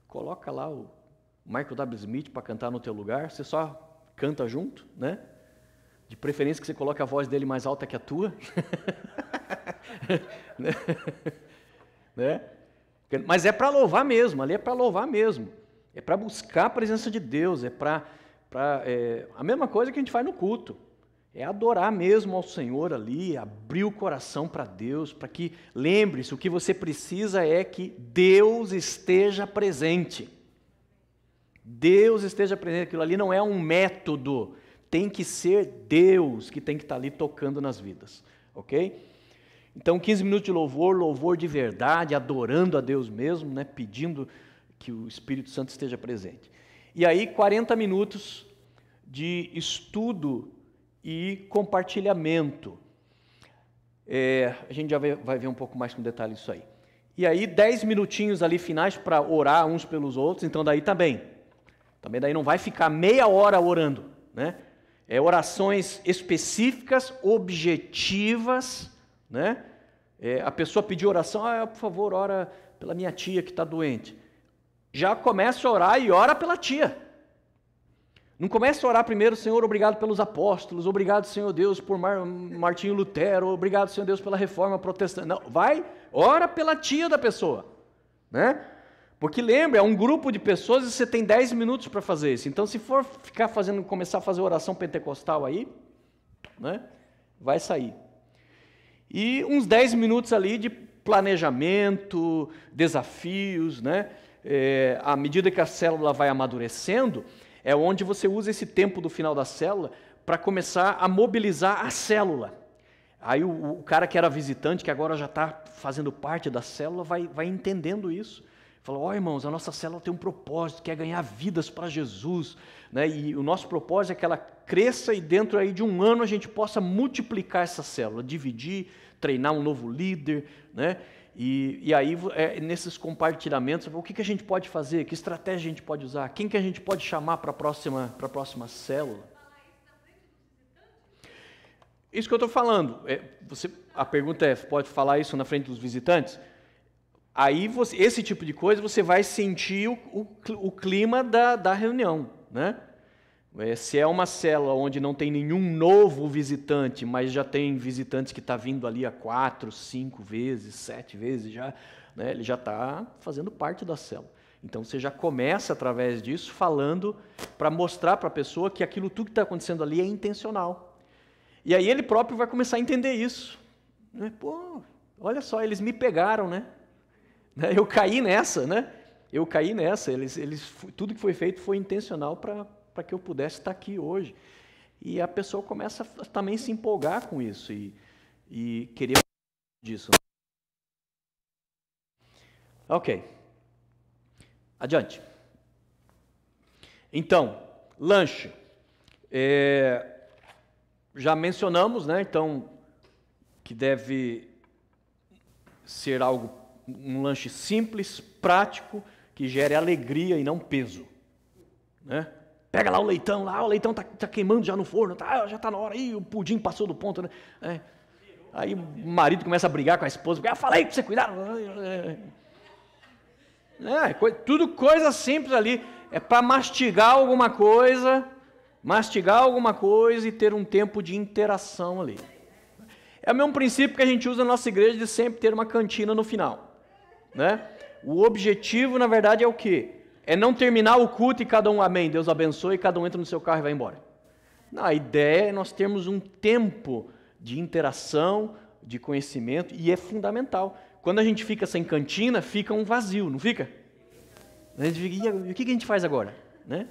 Coloca lá o Michael W. Smith para cantar no teu lugar, você só canta junto, né? De preferência que você coloque a voz dele mais alta que a tua. Né? Mas é para louvar mesmo, ali é para louvar mesmo. É para buscar a presença de Deus, a mesma coisa que a gente faz no culto. É adorar mesmo ao Senhor ali, abrir o coração para Deus, para que, lembre-se, o que você precisa é que Deus esteja presente. Deus esteja presente, aquilo ali não é um método, tem que ser Deus que tem que estar ali tocando nas vidas, ok? Então 15 minutos de louvor, louvor de verdade, adorando a Deus mesmo, né? Pedindo que o Espírito Santo esteja presente. E aí 40 minutos de estudo e compartilhamento. A gente já vai ver um pouco mais com detalhe isso aí. E aí 10 minutinhos ali finais para orar uns pelos outros, então daí também daí não vai ficar meia hora orando, né? Orações específicas, objetivas, né? A pessoa pediu oração, por favor, ora pela minha tia que está doente. Já começa a orar e ora pela tia. Não começa a orar primeiro, Senhor, obrigado pelos apóstolos, obrigado, Senhor Deus, por Martinho Lutero, obrigado, Senhor Deus, pela reforma protestante. Não, ora pela tia da pessoa, né? Porque lembra, é um grupo de pessoas e você tem 10 minutos para fazer isso. Então, se for começar a fazer oração pentecostal aí, né, vai sair. E uns 10 minutos ali de planejamento, desafios, né? À medida que a célula vai amadurecendo, é onde você usa esse tempo do final da célula para começar a mobilizar a célula. Aí o cara que era visitante, que agora já está fazendo parte da célula, vai entendendo isso. Fala, irmãos, a nossa célula tem um propósito, que é ganhar vidas para Jesus, né? E o nosso propósito é que ela cresça e dentro aí de um ano a gente possa multiplicar essa célula, dividir, treinar um novo líder, né? E aí, nesses compartilhamentos, o que a gente pode fazer, que estratégia a gente pode usar, quem que a gente pode chamar para a próxima célula. Isso que eu estou falando, a pergunta é, pode falar isso na frente dos visitantes? Aí, esse tipo de coisa, você vai sentir o clima da reunião, né? Se é uma célula onde não tem nenhum novo visitante, mas já tem visitantes que estão vindo ali há 4, 5 vezes, 7 vezes já, né? Ele já está fazendo parte da célula. Então, você já começa, através disso, falando para mostrar para a pessoa que aquilo tudo que está acontecendo ali é intencional. E aí ele próprio vai começar a entender isso. Pô, olha só, eles me pegaram, né? Eu caí nessa, né? Tudo que foi feito foi intencional para que eu pudesse estar aqui hoje. E a pessoa começa a também se empolgar com isso e querer disso. Ok. Adiante. Então, lanche. Já mencionamos, né? Então, que deve ser um lanche simples, prático, que gere alegria e não peso, né? Pega lá o leitão tá queimando já no forno, já está na hora, o pudim passou do ponto, né? Aí o marido começa a brigar com a esposa, porque falei para você cuidar. Tudo coisa simples ali, é para mastigar alguma coisa e ter um tempo de interação ali. É o mesmo princípio que a gente usa na nossa igreja de sempre ter uma cantina no final, né? O objetivo, na verdade, é o quê? É não terminar o culto e cada um, amém, Deus abençoe, e cada um entra no seu carro e vai embora. Não, a ideia é nós termos um tempo de interação, de conhecimento e é fundamental. Quando a gente fica sem cantina, fica um vazio, não fica? A gente fica, e o que a gente faz agora? Né?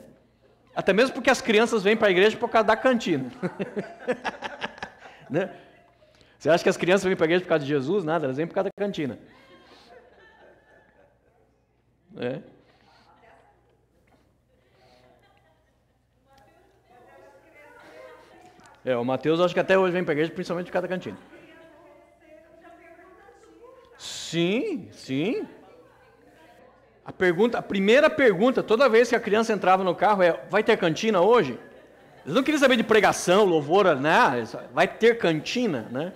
Até mesmo porque as crianças vêm para a igreja por causa da cantina. Né? Você acha que as crianças vêm para a igreja por causa de Jesus? Nada, elas vêm por causa da cantina. O Mateus acho que até hoje vem para a igreja principalmente por causa da cantina. Sim, sim. A primeira pergunta, toda vez que a criança entrava no carro é: vai ter cantina hoje? Eles não queriam saber de pregação, louvor, né? Vai ter cantina, né?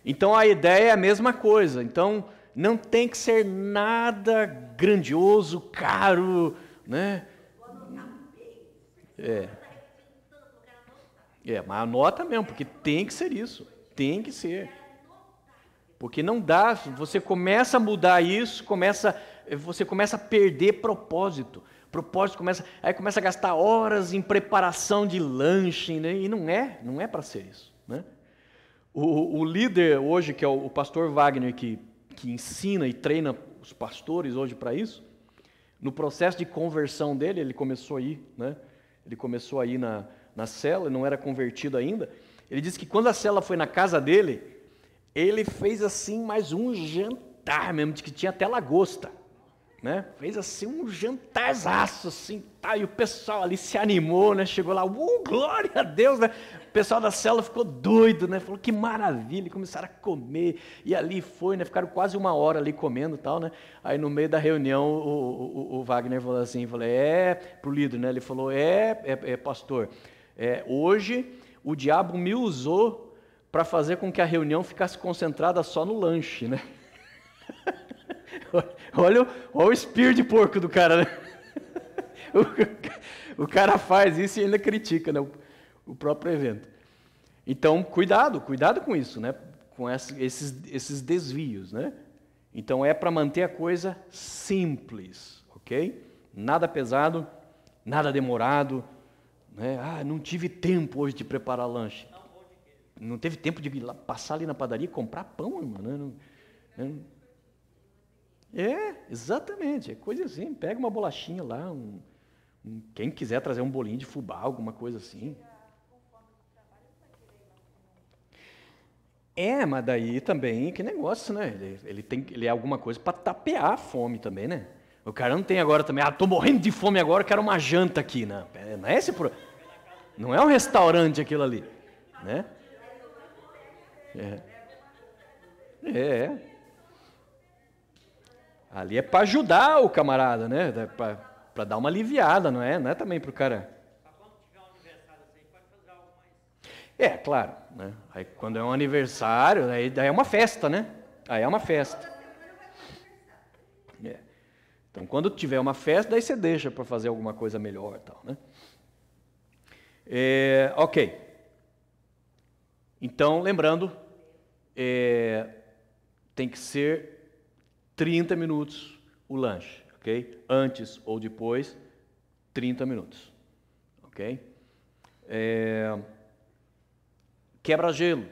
Então a ideia é a mesma coisa. Então não tem que ser nada grandioso, caro, né? Mas anota mesmo, porque tem que ser isso. Tem que ser. Porque não dá, você começa a mudar isso, você começa a perder propósito. Propósito começa a gastar horas em preparação de lanche, né? E não é para ser isso, né? O líder hoje, que é o pastor Wagner, que ensina e treina os pastores hoje para isso, no processo de conversão dele, ele começou aí, né? Ele começou aí na cela, não era convertido ainda. Ele disse que quando a cela foi na casa dele, ele fez assim mais um jantar mesmo, de que tinha até lagosta, né? Fez assim um jantarzaço, assim, tá? E o pessoal ali se animou, né? Chegou lá, glória a Deus, né? O pessoal da célula ficou doido, né? Falou, que maravilha, e começaram a comer, e ali foi, né? Ficaram quase 1 hora ali comendo e tal, né? Aí no meio da reunião, o Wagner falou assim, pro líder, né? Ele falou, pastor, hoje o diabo me usou para fazer com que a reunião ficasse concentrada só no lanche, né? Olha o espírito de porco do cara, né? O cara faz isso e ainda critica, né? O próprio evento. Então, cuidado com isso, né? Com esses desvios, né? Então, é para manter a coisa simples, ok? Nada pesado, nada demorado, né? Não tive tempo hoje de preparar lanche. Não teve tempo de passar ali na padaria e comprar pão, irmão. Exatamente. É coisa assim. Pega uma bolachinha lá, quem quiser trazer um bolinho de fubá, alguma coisa assim. Mas daí também, que negócio, né? Ele é alguma coisa para tapear a fome também, né? O cara não tem agora também, tô morrendo de fome agora, quero uma janta aqui, né? Não é um restaurante aquilo ali, né? Ali é para ajudar o camarada, né? Para dar uma aliviada, não é também para o cara. Quando tiver um aniversário assim, pode fazer algo mais. Claro, né? Aí quando é um aniversário, daí é uma festa, né? Aí é uma festa. Então quando tiver uma festa, daí você deixa para fazer alguma coisa melhor, tal, né? Ok. Então, lembrando, tem que ser 30 minutos o lanche, ok? Antes ou depois, 30 minutos, ok? Quebra-gelo,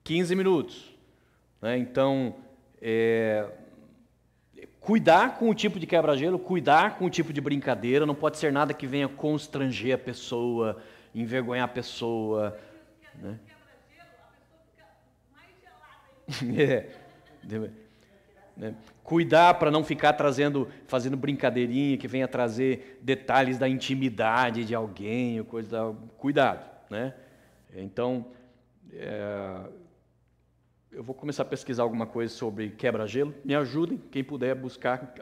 15 minutos, né? Então, cuidar com o tipo de quebra-gelo, cuidar com o tipo de brincadeira, não pode ser nada que venha constranger a pessoa, envergonhar a pessoa, né? Cuidar para não ficar fazendo brincadeirinha que venha trazer detalhes da intimidade de alguém, cuidado, né? Então, eu vou começar a pesquisar alguma coisa sobre quebra-gelo. Me ajudem, quem puder buscar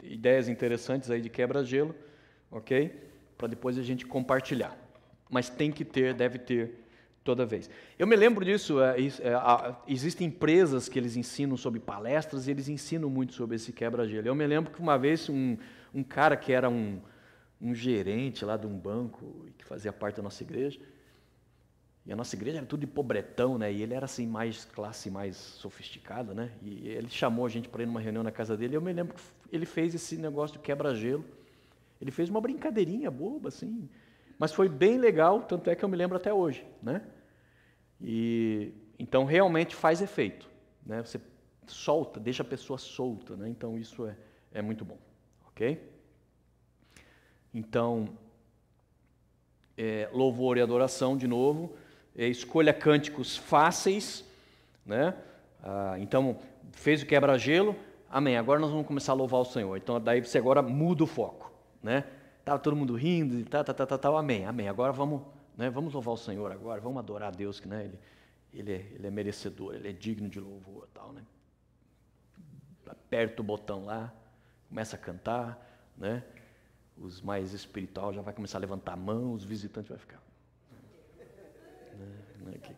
ideias interessantes aí de quebra-gelo, ok? Para depois a gente compartilhar. Mas deve ter toda vez. Eu me lembro disso, existem empresas que eles ensinam sobre palestras e eles ensinam muito sobre esse quebra-gelo. Eu me lembro que uma vez um cara que era um gerente lá de um banco, que fazia parte da nossa igreja, e a nossa igreja era tudo de pobretão, né? E ele era assim, classe mais sofisticada, né? E ele chamou a gente para ir numa reunião na casa dele, e eu me lembro que ele fez esse negócio de quebra-gelo. Ele fez uma brincadeirinha boba, assim, Mas foi bem legal, tanto é que eu me lembro até hoje, né? E então realmente faz efeito, né? Você solta, deixa a pessoa solta, né? Então isso é muito bom, ok? Então, louvor e adoração de novo, escolha cânticos fáceis, né? Então, fez o quebra-gelo, amém, agora nós vamos começar a louvar o Senhor. Então, daí você agora muda o foco, né? Tava todo mundo rindo e tal, amém, amém. Agora vamos, né, vamos louvar o Senhor agora, vamos adorar a Deus, que, né, ele é merecedor, Ele é digno de louvor e tal, né? Aperta o botão lá, começa a cantar, né? Os mais espirituais já vai começar a levantar a mão, os visitantes vai ficar. Tem pessoas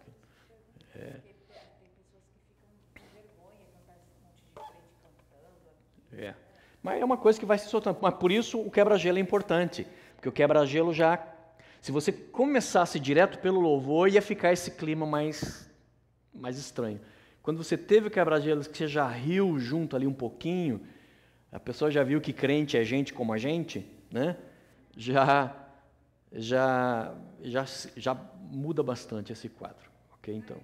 que ficam com vergonha de cantar esse monte de crente cantando. Mas é uma coisa que vai se soltando. Mas por isso o quebra-gelo é importante. Porque o quebra-gelo já... Se você começasse direto pelo louvor, ia ficar esse clima mais estranho. Quando você teve o quebra-gelo, que você já riu junto ali um pouquinho, a pessoa já viu que crente é gente como a gente, né? Já muda bastante esse quadro. Ok, então...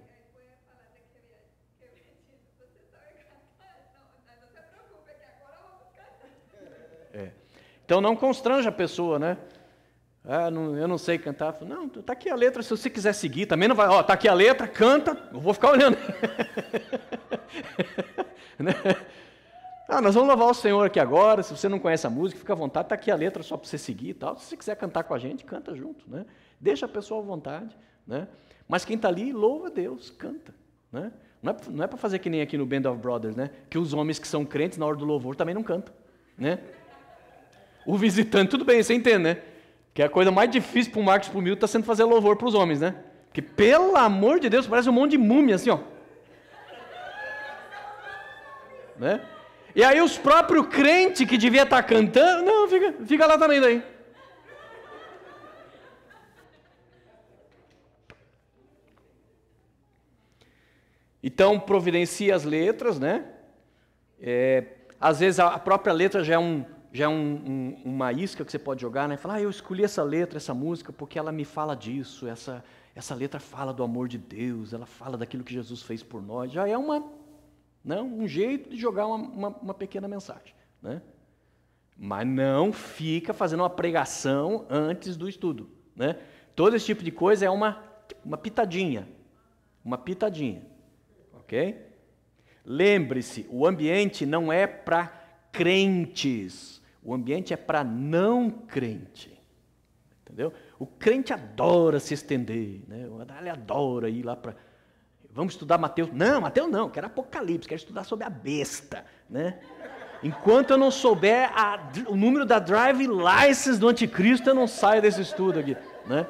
Então não constranja a pessoa, né? Eu não sei cantar. Não, tá aqui a letra, se você quiser seguir, também não vai, tá aqui a letra, canta, eu vou ficar olhando. Né? Nós vamos louvar o Senhor aqui agora, se você não conhece a música, fica à vontade, tá aqui a letra só para você seguir e tal. Se você quiser cantar com a gente, canta junto, né? Deixa a pessoa à vontade, né? Mas quem está ali, louva a Deus, canta, né? Não é para fazer que nem aqui no Band of Brothers, né? Que os homens que são crentes, na hora do louvor, também não cantam, né? O visitante, tudo bem, você entende, né? Que a coisa mais difícil para o Marcos e para o Milton está sendo fazer louvor para os homens, né? Porque, pelo amor de Deus, parece um monte de múmia, assim, ó. Né? E aí os próprios crentes que devia estar cantando, não, fica lá também daí. Então, providencia as letras, né? Às vezes a própria letra já é uma isca que você pode jogar, né? Falar, eu escolhi essa letra, essa música, porque ela me fala disso, essa letra fala do amor de Deus, ela fala daquilo que Jesus fez por nós. Já é um jeito de jogar uma pequena mensagem, né? Mas não fica fazendo uma pregação antes do estudo, né? Todo esse tipo de coisa é uma pitadinha, ok? Lembre-se, o ambiente não é para crentes, o ambiente é para não crente, entendeu? O crente adora se estender, né? Ele adora ir lá para... Vamos estudar Mateus? Não, Mateus não, quero Apocalipse, quero estudar sobre a besta, né? Enquanto eu não souber o número da drive license do anticristo, eu não saio desse estudo aqui, né?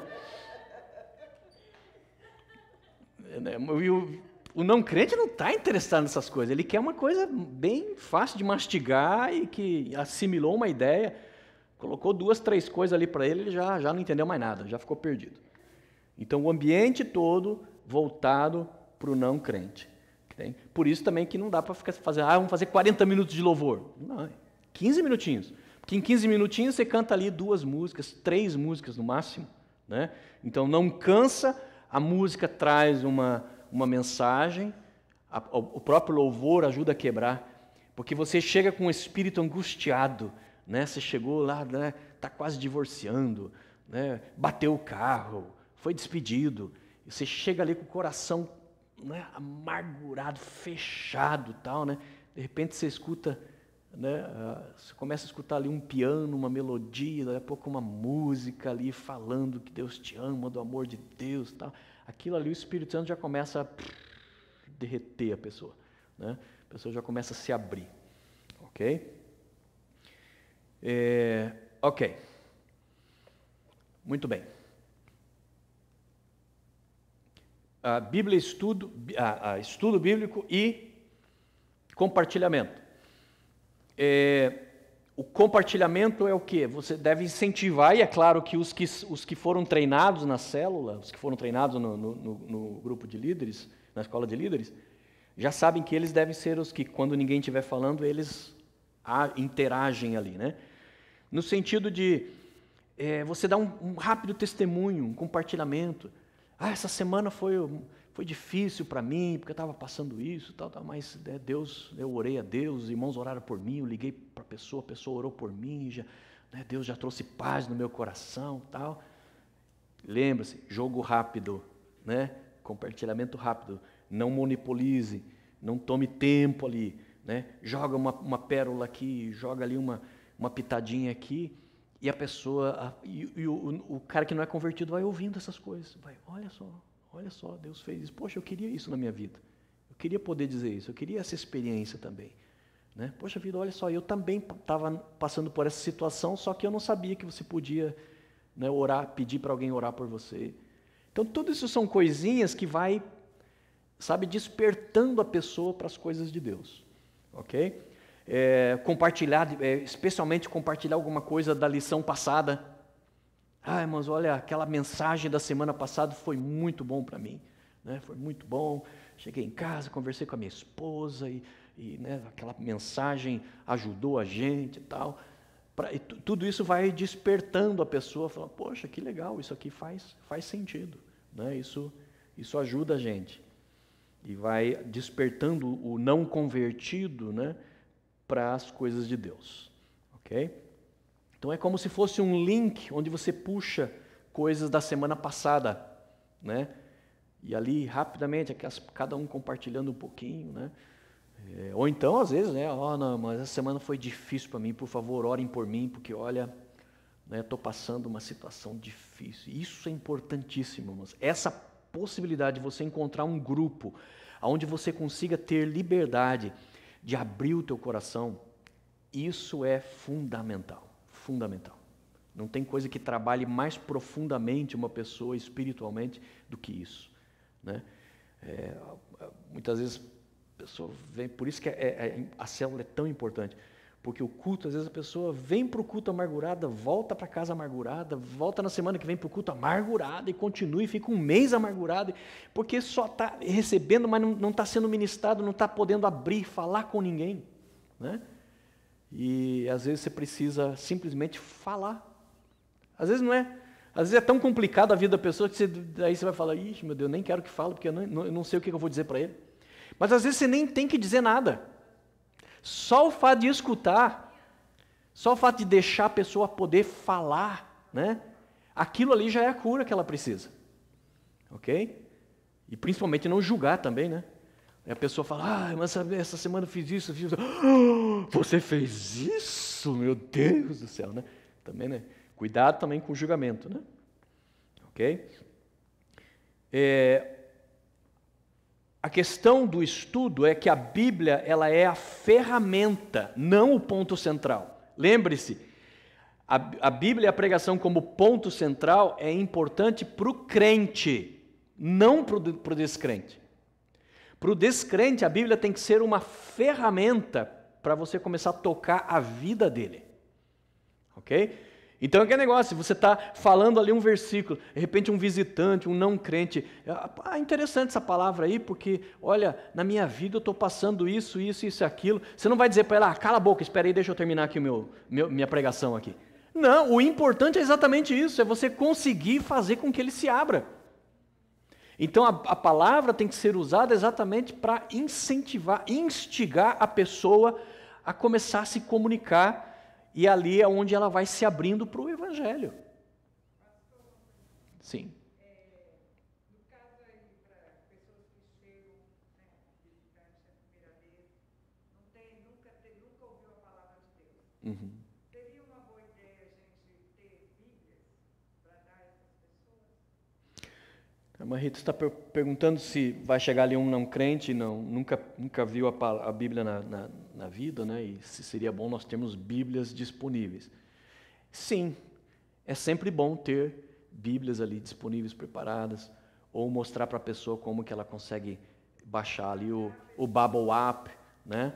O não crente não está interessado nessas coisas, ele quer uma coisa bem fácil de mastigar e que assimilou uma ideia, colocou 2, 3 coisas ali para ele já não entendeu mais nada, já ficou perdido. Então o ambiente todo voltado para o não crente. Por isso também que não dá para fazer, vamos fazer 40 minutos de louvor. Não, 15 minutinhos. Porque em 15 minutinhos você canta ali 2 músicas, 3 músicas no máximo, né? Então não cansa, a música traz uma mensagem, o próprio louvor ajuda a quebrar, porque você chega com um espírito angustiado, né? Você chegou lá, né? Tá quase divorciando, né? Bateu o carro, foi despedido, e você chega ali com o coração, né, amargurado, fechado, tal, né? De repente você escuta, né? Você começa a escutar ali um piano, uma melodia, daqui a pouco uma música ali falando que Deus te ama, do amor de Deus, tal. Aquilo ali o Espírito Santo já começa a derreter a pessoa, né? A pessoa já começa a se abrir, ok? Ok, muito bem. Bíblia estudo bíblico e compartilhamento. O compartilhamento é o quê? Você deve incentivar, e é claro que os que foram treinados na célula, os que foram treinados no grupo de líderes, na escola de líderes, já sabem que eles devem ser os que, quando ninguém estiver falando, eles interagem ali, né? No sentido de você dá um rápido testemunho, um compartilhamento. Essa semana foi difícil para mim, porque eu estava passando isso, tal, mas Deus, eu orei a Deus, os irmãos oraram por mim, eu liguei para a pessoa orou por mim, Deus já trouxe paz no meu coração, tal. Lembre-se, jogo rápido, né? Compartilhamento rápido, não monopolize, não tome tempo ali, né? Joga uma pérola aqui, joga ali uma pitadinha aqui, e a pessoa, o cara que não é convertido vai ouvindo essas coisas, vai, olha só, Deus fez isso, poxa, eu queria isso na minha vida, eu queria poder dizer isso, eu queria essa experiência também, né? Poxa vida, olha só, eu também estava passando por essa situação, só que eu não sabia que você podia, né, orar, pedir para alguém orar por você. Então, tudo isso são coisinhas que vai, sabe, despertando a pessoa para as coisas de Deus, ok? Compartilhar, especialmente compartilhar alguma coisa da lição passada. Mas olha, aquela mensagem da semana passada foi muito bom para mim, né? Foi muito bom. Cheguei em casa, conversei com a minha esposa e né, aquela mensagem ajudou a gente e tal. Tudo isso vai despertando a pessoa, falando, poxa, que legal, isso aqui faz sentido, né? Isso ajuda a gente. E vai despertando o não convertido, né, para as coisas de Deus, ok? Então é como se fosse um link onde você puxa coisas da semana passada, né? E ali rapidamente, cada um compartilhando um pouquinho, né? Ou então às vezes, né? Não, mas essa semana foi difícil para mim, por favor, orem por mim, porque olha, né, estou passando uma situação difícil. Isso é importantíssimo, mas essa possibilidade de você encontrar um grupo onde você consiga ter liberdade de abrir o teu coração, isso é fundamental, fundamental. Não tem coisa que trabalhe mais profundamente uma pessoa espiritualmente do que isso, né? Muitas vezes a pessoa vem, por isso que a célula é tão importante, porque o culto, às vezes a pessoa vem para o culto amargurada, volta para casa amargurada, volta na semana que vem para o culto amargurada e continua e fica um mês amargurado, porque só está recebendo, mas não está sendo ministrado, não está podendo abrir, falar com ninguém, né? E às vezes você precisa simplesmente falar. Às vezes não é, às vezes é tão complicado a vida da pessoa que daí você vai falar, ixi, meu Deus, nem quero que fale, porque eu não sei o que eu vou dizer para ele. Mas às vezes você nem tem que dizer nada. Só o fato de escutar, só o fato de deixar a pessoa poder falar, né? Aquilo ali já é a cura que ela precisa, ok? E principalmente não julgar também, né? E a pessoa fala, mas essa semana eu fiz isso, você fez isso, meu Deus do céu, né? Também, né? Cuidado também com o julgamento, né? Ok? A questão do estudo é que a Bíblia ela é a ferramenta, não o ponto central. Lembre-se, a Bíblia e a pregação como ponto central é importante para o crente, não para o descrente. Para o descrente, a Bíblia tem que ser uma ferramenta para você começar a tocar a vida dele. Ok? Então, aquele negócio, você está falando ali um versículo, de repente um visitante, um não crente, interessante essa palavra aí, porque, olha, na minha vida eu estou passando isso, aquilo. Você não vai dizer para ela, cala a boca, espera aí, deixa eu terminar aqui minha pregação aqui. Não, o importante é exatamente isso, é você conseguir fazer com que ele se abra. Então, a palavra tem que ser usada exatamente para incentivar, instigar a pessoa a começar a se comunicar. E ali é onde ela vai se abrindo para o Evangelho. Sim. No caso aí, para pessoas que chegam, né, visitantes a primeira vez, nunca ouviu a palavra de Deus. Uhum. Seria uma boa ideia a gente ter Bíblias para dar a essas pessoas? A Marita está perguntando se vai chegar ali um não crente, nunca viu a Bíblia na vida, né? E se seria bom nós termos Bíblias disponíveis. Sim, é sempre bom ter Bíblias ali disponíveis, preparadas, ou mostrar para a pessoa como que ela consegue baixar ali o Bible App, né?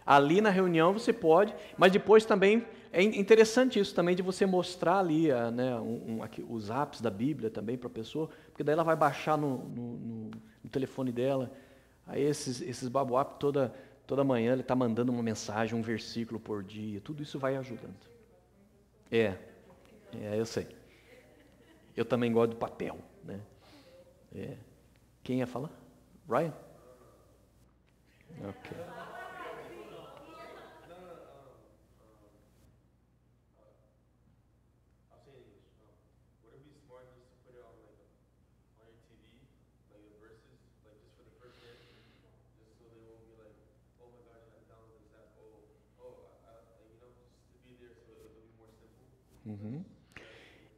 Ali na reunião você pode, mas depois também é interessante isso também de você mostrar ali, né, os apps da Bíblia também para a pessoa, porque daí ela vai baixar no telefone dela. Aí esses Bible App toda manhã ele está mandando uma mensagem, um versículo por dia, tudo isso vai ajudando. Eu sei. Eu também gosto do papel, né? Quem ia falar? Ryan? Ok. Uhum.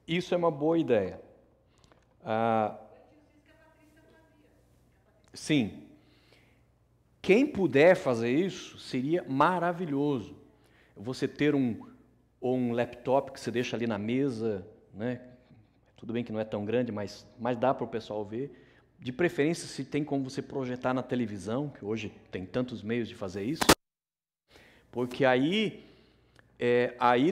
Isso é uma boa ideia. Sim. Quem puder fazer isso, seria maravilhoso. Você ter um laptop que você deixa ali na mesa, né? Tudo bem que não é tão grande, mas dá para o pessoal ver. De preferência, se tem como você projetar na televisão, que hoje tem tantos meios de fazer isso. Porque aí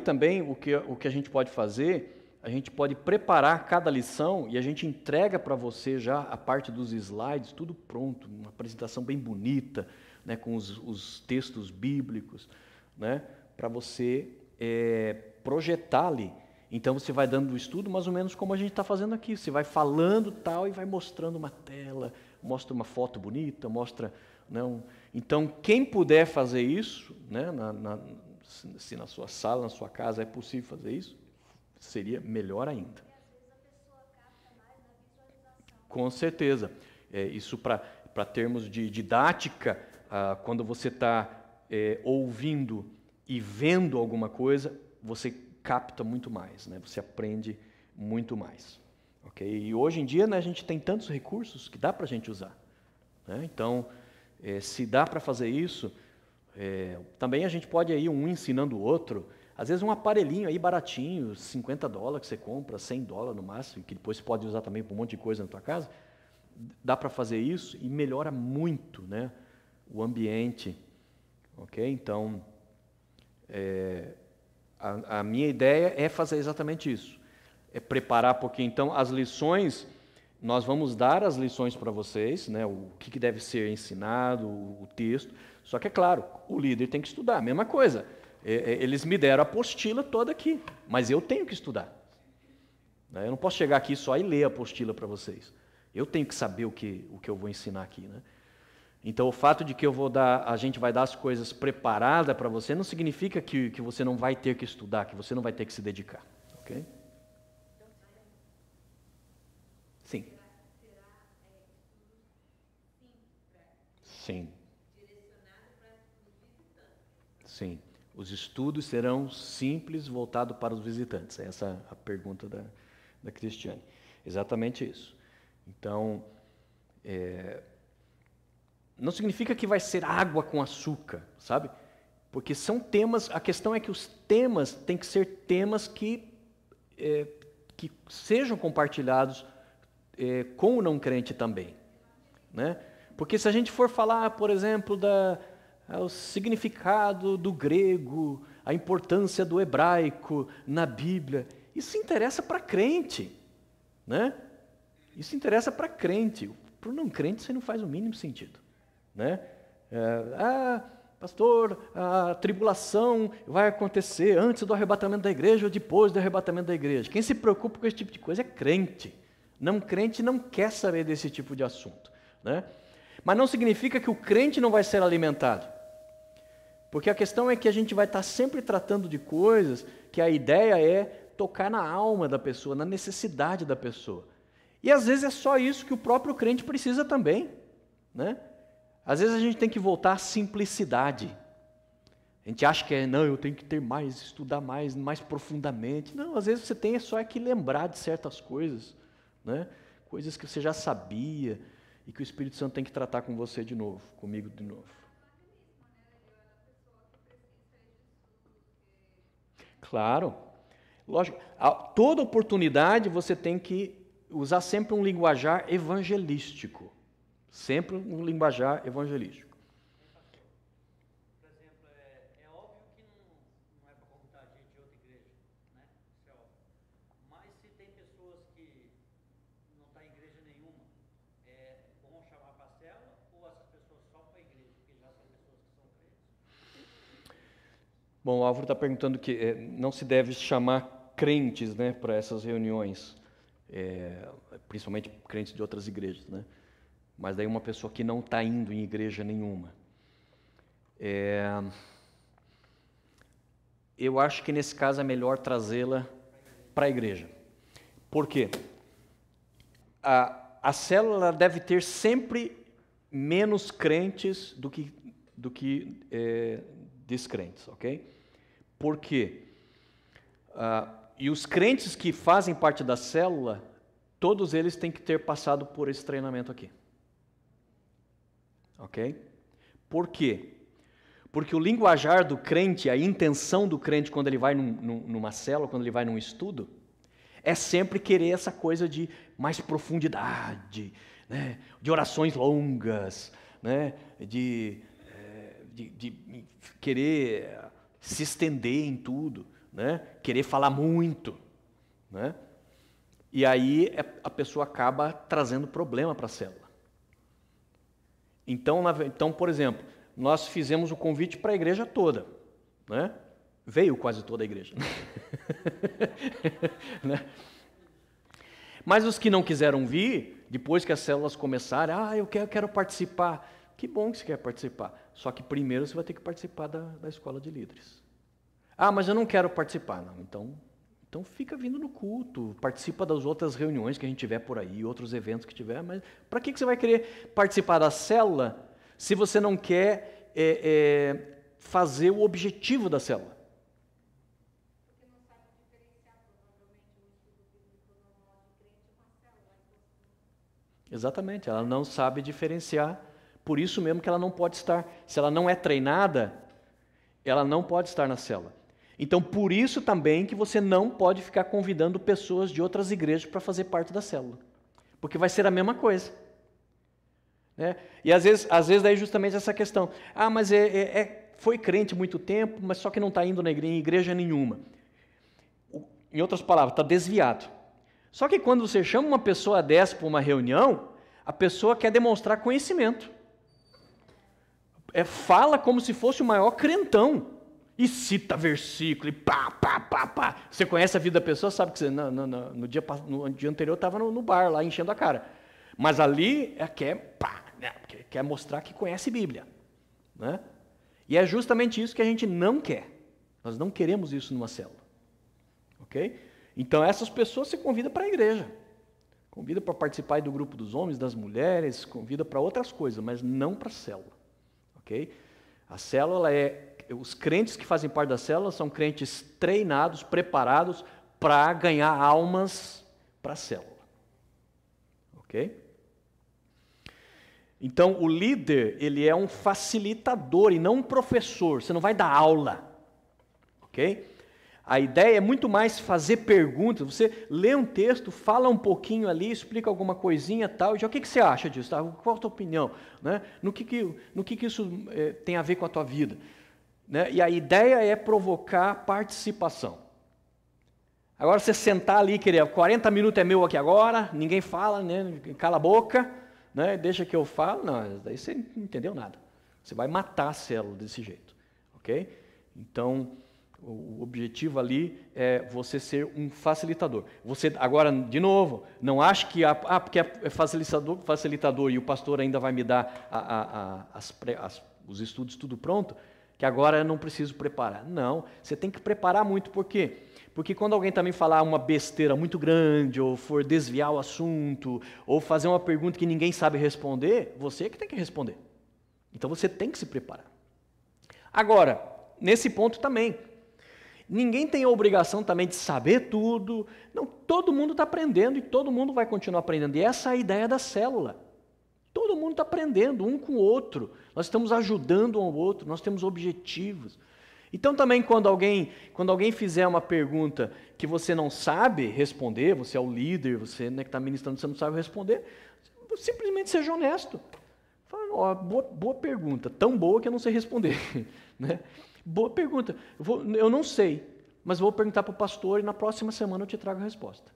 também o que a gente pode fazer, a gente pode preparar cada lição e a gente entrega para você já a parte dos slides, tudo pronto, uma apresentação bem bonita, né, com os textos bíblicos, né, para você projetar ali. Então você vai dando o estudo mais ou menos como a gente está fazendo aqui. Você vai falando tal e vai mostrando uma tela, mostra uma foto bonita, mostra... Não. Então quem puder fazer isso, né, se na sua sala, na sua casa é possível fazer isso, seria melhor ainda. Com certeza. Isso para termos de didática, quando você está ouvindo e vendo alguma coisa, você capta muito mais, né? Você aprende muito mais. Okay? E hoje em dia, né, a gente tem tantos recursos que dá para a gente usar. Né? Então, se dá para fazer isso, também a gente pode ir um ensinando o outro. Às vezes um aparelhinho aí baratinho, $50 que você compra, $100 no máximo, que depois você pode usar também para um monte de coisa na tua casa, dá para fazer isso e melhora muito, né, o ambiente. Ok? Então, a minha ideia é fazer exatamente isso. É preparar, porque então as lições, nós vamos dar as lições para vocês, né, o que deve ser ensinado, o texto. Só que é claro, o líder tem que estudar, a mesma coisa. Eles me deram a apostila toda aqui, mas eu tenho que estudar. Eu não posso chegar aqui só e ler a apostila para vocês. Eu tenho que saber o que eu vou ensinar aqui, né? Então, o fato de que a gente vai dar as coisas preparadas para você, não significa que você não vai ter que estudar, que você não vai ter que se dedicar, ok? Sim. Sim. Sim. Os estudos serão simples, voltados para os visitantes. Essa é a pergunta da Cristiane. Exatamente isso. Então, não significa que vai ser água com açúcar, sabe? Porque são temas, a questão é que os temas têm que ser temas que sejam compartilhados com o não crente também, né? Porque se a gente for falar, por exemplo, o significado do grego, a importância do hebraico na Bíblia, isso interessa para crente, né? Isso interessa para crente. Para o não crente isso não faz o mínimo sentido, né? Pastor, a tribulação vai acontecer antes do arrebatamento da igreja ou depois do arrebatamento da igreja. Quem se preocupa com esse tipo de coisa é crente. Não crente não quer saber desse tipo de assunto, né? Mas não significa que o crente não vai ser alimentado. Porque a questão é que a gente vai estar sempre tratando de coisas que a ideia é tocar na alma da pessoa, na necessidade da pessoa. E às vezes é só isso que o próprio crente precisa também, né? Às vezes a gente tem que voltar à simplicidade. A gente acha que não, eu tenho que ter mais, estudar mais profundamente. Não, às vezes você tem só que lembrar de certas coisas, né? Coisas que você já sabia e que o Espírito Santo tem que tratar com você de novo, comigo de novo. Claro, lógico. Toda oportunidade você tem que usar sempre um linguajar evangelístico. Sempre um linguajar evangelístico. Por exemplo, é óbvio que não é para contar gente de outra igreja, né? Isso é óbvio. Mas se tem pessoas que não estão em igreja nenhuma, vão chamar para a célula ou essas pessoas só para a igreja, porque já são pessoas que são crentes? Bom, o Álvaro está perguntando que não se deve chamar crentes, né, para essas reuniões, principalmente crentes de outras igrejas, né? Mas daí uma pessoa que não está indo em igreja nenhuma. Eu acho que nesse caso é melhor trazê-la para a igreja. Por quê? A célula deve ter sempre menos crentes do que descrentes, ok? Por quê? E os crentes que fazem parte da célula, todos eles têm que ter passado por esse treinamento aqui. Ok? Por quê? Porque o linguajar do crente, a intenção do crente quando ele vai numa célula, quando ele vai num estudo, é sempre querer essa coisa de mais profundidade, né? De orações longas, né? De querer se estender em tudo, né? Querer falar muito, né? E aí a pessoa acaba trazendo problema para a célula. Então, por exemplo, nós fizemos o convite para a igreja toda, né? Veio quase toda a igreja. Né? Mas os que não quiseram vir, depois que as células começarem, eu quero participar. Que bom que você quer participar. Só que primeiro você vai ter que participar da escola de líderes. Mas eu não quero participar. Não, então fica vindo no culto, participa das outras reuniões que a gente tiver por aí, outros eventos que tiver, mas para que você vai querer participar da célula se você não quer fazer o objetivo da célula? Porque não sabe diferenciar provavelmente o estudo bíblico normal de crente e uma célula. Exatamente, ela não sabe diferenciar, por isso mesmo que ela não pode estar, se ela não é treinada, ela não pode estar na célula. Então, por isso também que você não pode ficar convidando pessoas de outras igrejas para fazer parte da célula, porque vai ser a mesma coisa. Né? E às vezes daí justamente essa questão, mas foi crente muito tempo, mas só que não está indo em igreja nenhuma. Em outras palavras, está desviado. Só que quando você chama uma pessoa dessa para uma reunião, a pessoa quer demonstrar conhecimento. Fala como se fosse o maior crentão. E cita versículo, e pá. Você conhece a vida da pessoa, sabe que você, no dia anterior estava no bar lá, enchendo a cara. Mas ali quer mostrar que conhece Bíblia. Né? E é justamente isso que a gente não quer. Nós não queremos isso numa célula. Ok? Então essas pessoas você convida para a igreja. Convida para participar do grupo dos homens, das mulheres, convida para outras coisas, mas não para a célula. Ok? A célula os crentes que fazem parte da célula são crentes treinados, preparados para ganhar almas para a célula. Ok? Então, o líder, ele é um facilitador e não um professor. Você não vai dar aula. Ok? A ideia é muito mais fazer perguntas. Você lê um texto, fala um pouquinho ali, explica alguma coisinha tal. Já o que você acha disso? Tá? Qual a tua opinião? Né? No que isso tem a ver com a tua vida? Né? E a ideia é provocar participação. Agora você sentar ali, querer 40 minutos é meu aqui agora, ninguém fala, né? Cala a boca, né? Deixa que eu falo. Não, daí você não entendeu nada. Você vai matar a célula desse jeito. Ok? Então, o objetivo ali é você ser um facilitador. Você, agora, de novo, não ache que porque é facilitador e o pastor ainda vai me dar os estudos tudo pronto, que agora eu não preciso preparar. Não, você tem que preparar muito. Por quê? Porque quando alguém também falar uma besteira muito grande, ou for desviar o assunto, ou fazer uma pergunta que ninguém sabe responder, você que tem que responder. Então você tem que se preparar. Agora, nesse ponto também, ninguém tem a obrigação também de saber tudo. Não, todo mundo está aprendendo e todo mundo vai continuar aprendendo. E essa é a ideia da célula. Todo mundo está aprendendo um com o outro. Nós estamos ajudando um ao outro, nós temos objetivos. Então também quando alguém fizer uma pergunta que você não sabe responder, você é o líder, você que está ministrando, você não sabe responder, simplesmente seja honesto. Fala, boa pergunta, tão boa que eu não sei responder. Né? Boa pergunta, eu não sei, mas vou perguntar para o pastor e na próxima semana eu te trago a resposta.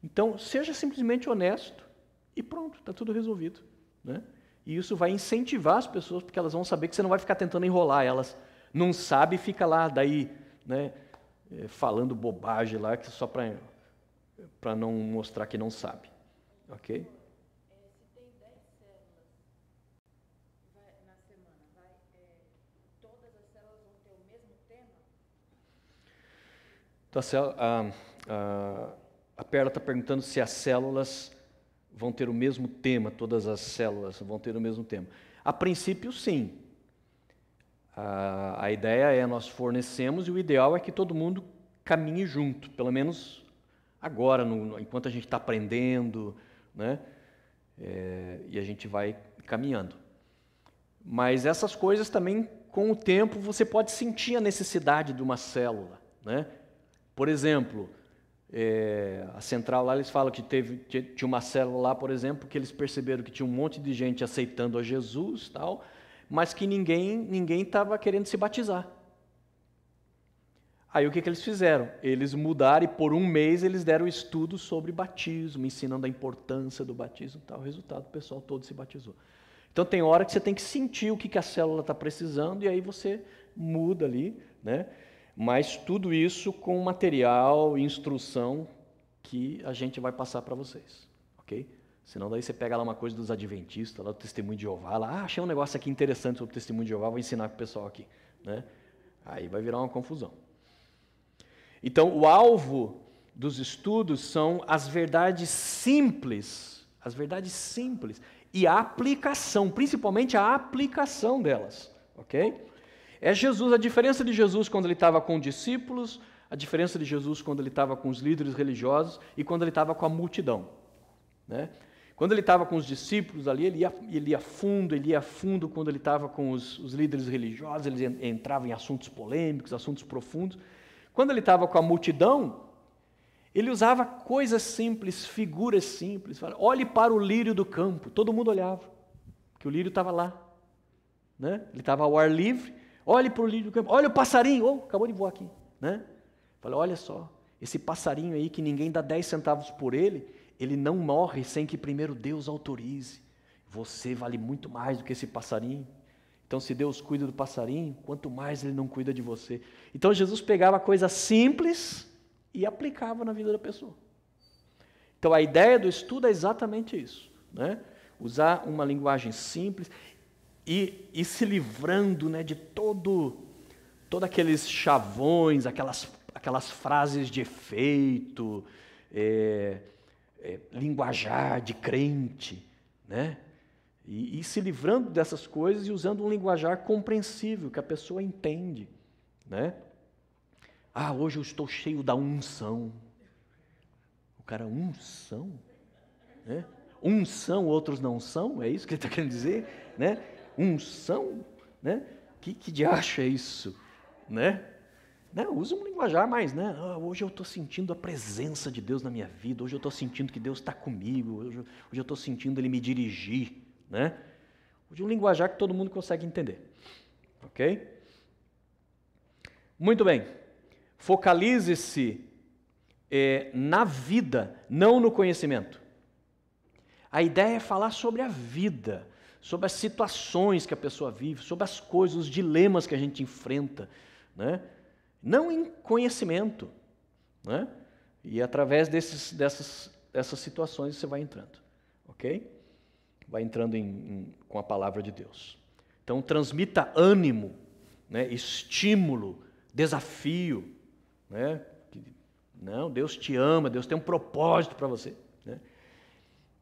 Então seja simplesmente honesto e pronto, está tudo resolvido. Né? E isso vai incentivar as pessoas, porque elas vão saber que você não vai ficar tentando enrolar elas Não sabe, fica lá, daí, né, falando bobagem lá, que só para não mostrar que não sabe. Ok? Se tem 10 células na semana, todas as células vão ter o mesmo tema? Então, a Perla está perguntando se as células vão ter o mesmo tema, todas as células vão ter o mesmo tema. A princípio, sim. A ideia é nós fornecemos e o ideal é que todo mundo caminhe junto, pelo menos agora, enquanto a gente está aprendendo, né? E a gente vai caminhando. Mas essas coisas também, com o tempo, você pode sentir a necessidade de uma célula, né? Por exemplo, a central lá, eles falam que tinha uma célula lá, por exemplo, que eles perceberam que tinha um monte de gente aceitando a Jesus, tal, mas que ninguém estava querendo se batizar. Aí o que eles fizeram? Eles mudaram e por um mês eles deram estudo sobre batismo, ensinando a importância do batismo e tal. O resultado, o pessoal todo se batizou. Então tem hora que você tem que sentir o que a célula está precisando e aí você muda ali, né? Mas tudo isso com material, instrução que a gente vai passar para vocês, ok? Senão daí você pega lá uma coisa dos adventistas, lá do Testemunho de Jeová, lá, achei um negócio aqui interessante sobre o Testemunho de Jeová, vou ensinar para o pessoal aqui, né? Aí vai virar uma confusão. Então, o alvo dos estudos são as verdades simples e a aplicação, principalmente a aplicação delas, ok? É Jesus, a diferença de Jesus quando ele estava com discípulos, a diferença de Jesus quando ele estava com os líderes religiosos e quando ele estava com a multidão, né? Quando ele estava com os discípulos ali, ele ia fundo quando ele estava com os líderes religiosos, ele entrava em assuntos polêmicos, assuntos profundos. Quando ele estava com a multidão, ele usava coisas simples, figuras simples. Olhe para o lírio do campo. Todo mundo olhava, porque o lírio estava lá, né? Ele estava ao ar livre. Olhe para o lírio do campo. Olha o passarinho. Acabou de voar aqui, né? Fala, olha só, esse passarinho aí que ninguém dá 10 centavos por ele não morre sem que primeiro Deus autorize. Você vale muito mais do que esse passarinho. Então, se Deus cuida do passarinho, quanto mais Ele não cuida de você. Então, Jesus pegava coisas simples e aplicava na vida da pessoa. Então, a ideia do estudo é exatamente isso, né? Usar uma linguagem simples e se livrando, né, de todos aqueles chavões, aquelas frases de efeito, linguajar de crente, né? E se livrando dessas coisas e usando um linguajar compreensível, que a pessoa entende, né? Hoje eu estou cheio da unção. O cara, unção? Né? Uns são, outros não são? É isso que ele está querendo dizer? Né? Unção? Né? Que diacho é isso? Né? Usa um linguajar mais, né? Hoje eu estou sentindo a presença de Deus na minha vida, hoje eu estou sentindo que Deus está comigo, hoje eu estou sentindo Ele me dirigir, né? Hoje um linguajar que todo mundo consegue entender, ok? Muito bem, focalize-se na vida, não no conhecimento. A ideia é falar sobre a vida, sobre as situações que a pessoa vive, sobre as coisas, os dilemas que a gente enfrenta, né? Não em conhecimento, né? E através dessas situações você vai entrando, ok? Vai entrando com a palavra de Deus. Então transmita ânimo, né? Estímulo, desafio, né? Não, Deus te ama, Deus tem um propósito para você, né?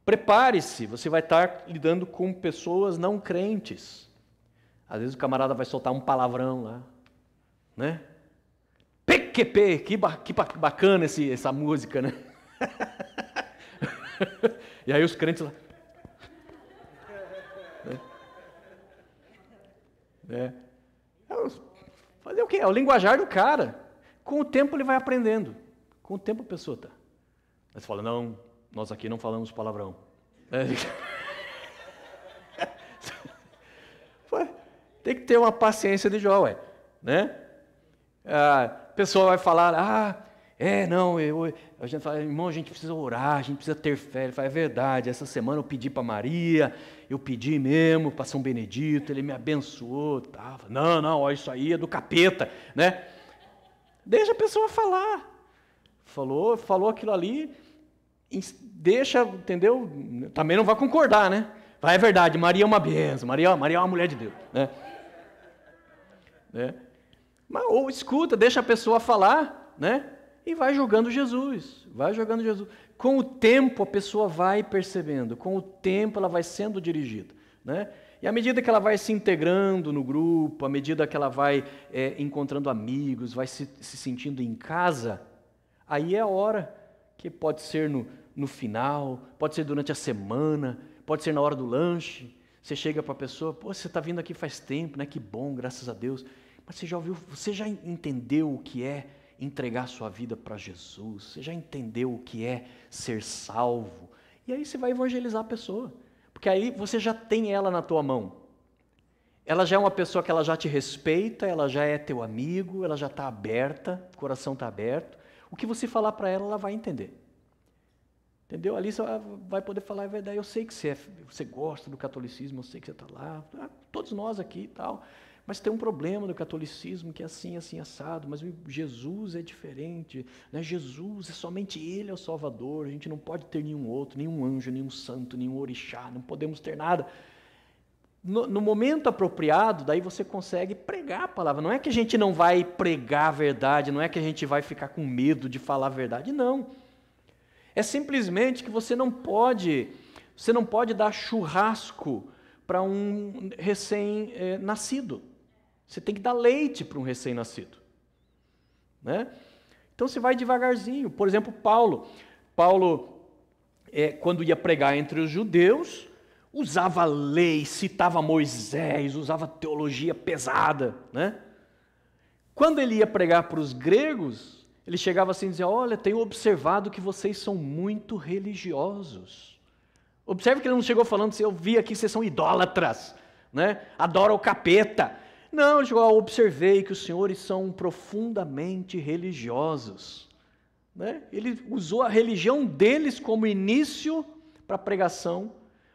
Prepare-se, você vai estar lidando com pessoas não crentes. Às vezes o camarada vai soltar um palavrão lá, né? PQP, que bacana essa música, né? E aí os crentes lá. Fazer o quê? É o linguajar do cara. Com o tempo ele vai aprendendo. Com o tempo a pessoa está. Aí você fala, não, nós aqui não falamos palavrão. Tem que ter uma paciência de Jó, né? A pessoa vai falar, A gente fala, irmão, a gente precisa orar, a gente precisa ter fé. Ele fala, é verdade, essa semana eu pedi para Maria, eu pedi mesmo para São Benedito, ele me abençoou. Tá. Não, ó, isso aí é do capeta, né? Deixa a pessoa falar. Falou aquilo ali, deixa, entendeu? Também não vai concordar, né? É verdade, Maria é uma bênção, Maria é uma mulher de Deus, né? Mas, ou escuta, deixa a pessoa falar, né? E vai jogando Jesus. Com o tempo a pessoa vai percebendo, com o tempo ela vai sendo dirigida, né? E à medida que ela vai se integrando no grupo, à medida que ela vai encontrando amigos, vai se sentindo em casa, aí é a hora que pode ser no final, pode ser durante a semana, pode ser na hora do lanche. Você chega para a pessoa, pô, você está vindo aqui faz tempo, né? Que bom, graças a Deus. Mas você já entendeu o que é entregar sua vida para Jesus? Você já entendeu o que é ser salvo? E aí você vai evangelizar a pessoa, porque aí você já tem ela na tua mão. Ela já é uma pessoa que ela já te respeita, ela já é teu amigo, ela já está aberta, o coração está aberto. O que você falar para ela, ela vai entender. Entendeu? Ali você vai poder falar a verdade. Eu sei que você gosta do catolicismo, eu sei que você está lá, todos nós aqui e tal. Mas tem um problema do catolicismo que é assim, assado, mas Jesus é diferente, né? Jesus, somente Ele é o Salvador, a gente não pode ter nenhum outro, nenhum anjo, nenhum santo, nenhum orixá, não podemos ter nada. No momento apropriado, daí você consegue pregar a palavra. Não é que a gente não vai pregar a verdade, não é que a gente vai ficar com medo de falar a verdade, não. É simplesmente que você não pode dar churrasco para um recém-nascido. Você tem que dar leite para um recém-nascido, né? Então você vai devagarzinho. Por exemplo, Paulo, quando ia pregar entre os judeus, usava lei, citava Moisés, usava teologia pesada, né? Quando ele ia pregar para os gregos, ele chegava assim e dizia, olha, tenho observado que vocês são muito religiosos. Observe que ele não chegou falando assim, eu vi aqui que vocês são idólatras, né? Adoram o capeta. Não, eu observei que os senhores são profundamente religiosos, né? Ele usou a religião deles como início para a pregação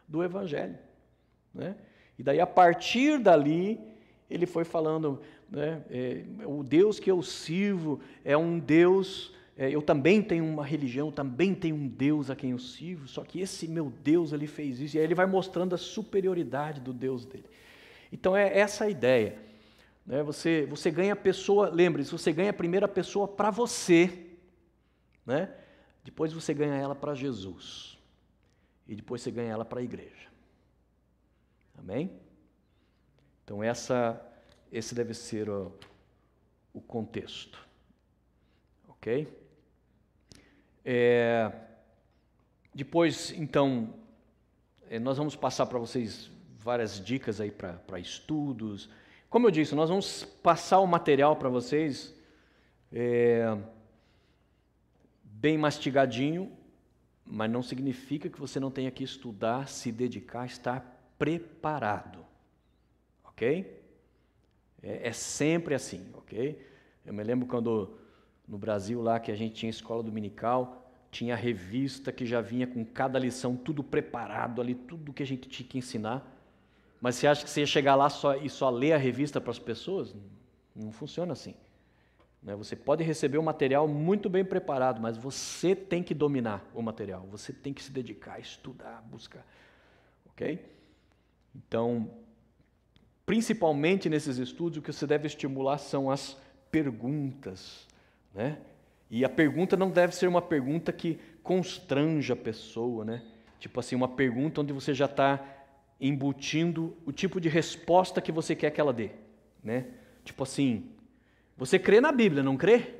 do Evangelho, né? E daí, a partir dali, ele foi falando, né, o Deus que eu sirvo é um Deus, eu também tenho uma religião, também tenho um Deus a quem eu sirvo, só que esse meu Deus, ele fez isso, e aí ele vai mostrando a superioridade do Deus dele. Então é essa a ideia, né? Você ganha a pessoa, lembre-se, você ganha a primeira pessoa para você, né? Depois você ganha ela para Jesus, e depois você ganha ela para a igreja. Amém? Então esse deve ser o contexto, ok? Depois, então, nós vamos passar para vocês várias dicas aí para estudos. Como eu disse, nós vamos passar o material para vocês bem mastigadinho, mas não significa que você não tenha que estudar, se dedicar, estar preparado, ok? É sempre assim, ok? Eu me lembro quando no Brasil lá que a gente tinha escola dominical, tinha revista que já vinha com cada lição tudo preparado ali, tudo que a gente tinha que ensinar. Mas você acha que você ia chegar lá e só ler a revista para as pessoas? Não funciona assim, né? Você pode receber o material muito bem preparado, mas você tem que dominar o material, você tem que se dedicar, estudar, buscar, ok? Então, principalmente nesses estudos, o que você deve estimular são as perguntas, né? E a pergunta não deve ser uma pergunta que constranja a pessoa, né? Tipo assim, uma pergunta onde você já está embutindo o tipo de resposta que você quer que ela dê, né? Tipo assim, você crê na Bíblia, não crê?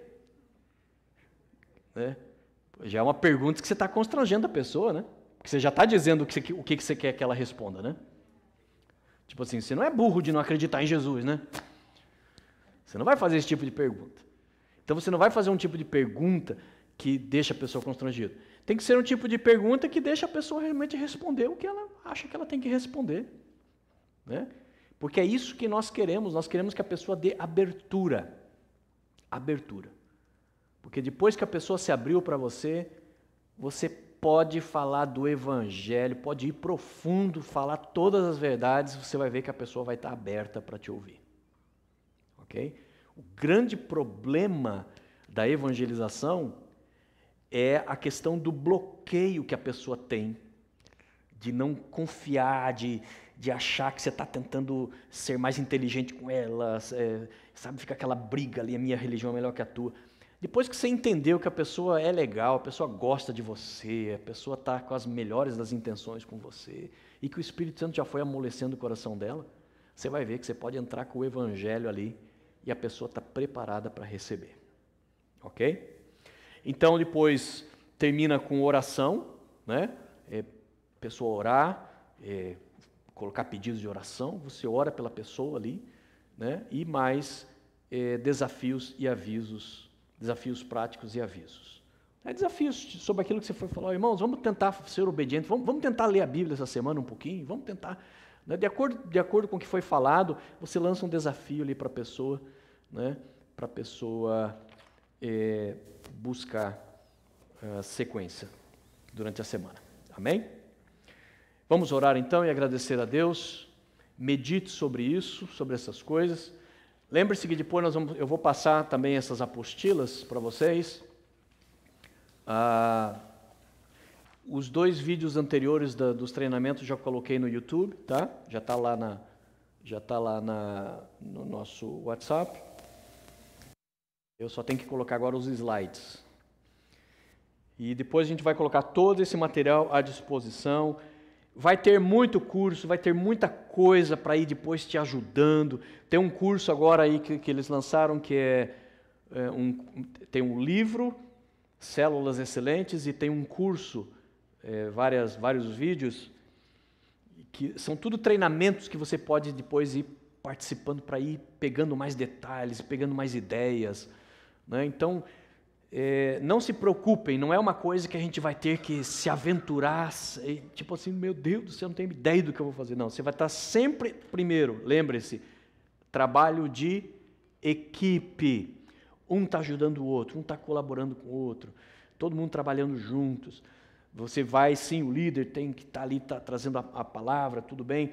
Né? Já é uma pergunta que você está constrangendo a pessoa, né? Porque você já está dizendo o que você quer que ela responda, né? Tipo assim, você não é burro de não acreditar em Jesus, né? Você não vai fazer esse tipo de pergunta. Então você não vai fazer um tipo de pergunta que deixa a pessoa constrangida. Tem que ser um tipo de pergunta que deixa a pessoa realmente responder o que ela acha que ela tem que responder, né? Porque é isso que nós queremos que a pessoa dê abertura. Abertura. Porque depois que a pessoa se abriu para você, você pode falar do Evangelho, pode ir profundo, falar todas as verdades, você vai ver que a pessoa vai estar aberta para te ouvir. Ok? O grande problema da evangelização é a questão do bloqueio que a pessoa tem, de não confiar, de achar que você está tentando ser mais inteligente com ela, sabe, fica aquela briga ali, a minha religião é melhor que a tua. Depois que você entendeu que a pessoa é legal, a pessoa gosta de você, a pessoa está com as melhores das intenções com você, e que o Espírito Santo já foi amolecendo o coração dela, você vai ver que você pode entrar com o Evangelho ali, e a pessoa está preparada para receber. Ok? Então, depois termina com oração, né? Pessoa orar, colocar pedidos de oração, você ora pela pessoa ali, né? E mais desafios e avisos, desafios práticos e avisos. Desafios sobre aquilo que você foi falar, irmãos, vamos tentar ser obedientes, vamos tentar ler a Bíblia essa semana um pouquinho, vamos tentar, né? De acordo com o que foi falado, você lança um desafio ali para a pessoa, né? Para a pessoa buscar a sequência durante a semana. Amém? Vamos orar então e agradecer a Deus. Medite sobre isso, sobre essas coisas. Lembre-se que depois eu vou passar também essas apostilas para vocês. Os 2 vídeos anteriores dos treinamentos já coloquei no YouTube, tá? Já está lá no nosso WhatsApp. Eu só tenho que colocar agora os slides. E depois a gente vai colocar todo esse material à disposição. Vai ter muito curso, vai ter muita coisa para ir depois te ajudando. Tem um curso agora aí que eles lançaram que tem um livro, Células Excelentes, e tem um curso, vários vídeos, que são tudo treinamentos que você pode depois ir participando para ir pegando mais detalhes, pegando mais ideias, né? Então, não se preocupem, não é uma coisa que a gente vai ter que se aventurar, tipo assim, meu Deus do céu, não tenho ideia do que eu vou fazer. Não, você vai estar sempre, primeiro, lembre-se, trabalho de equipe. Um está ajudando o outro, um está colaborando com o outro, todo mundo trabalhando juntos. Você vai, sim, o líder tem que estar ali, trazendo a palavra, tudo bem,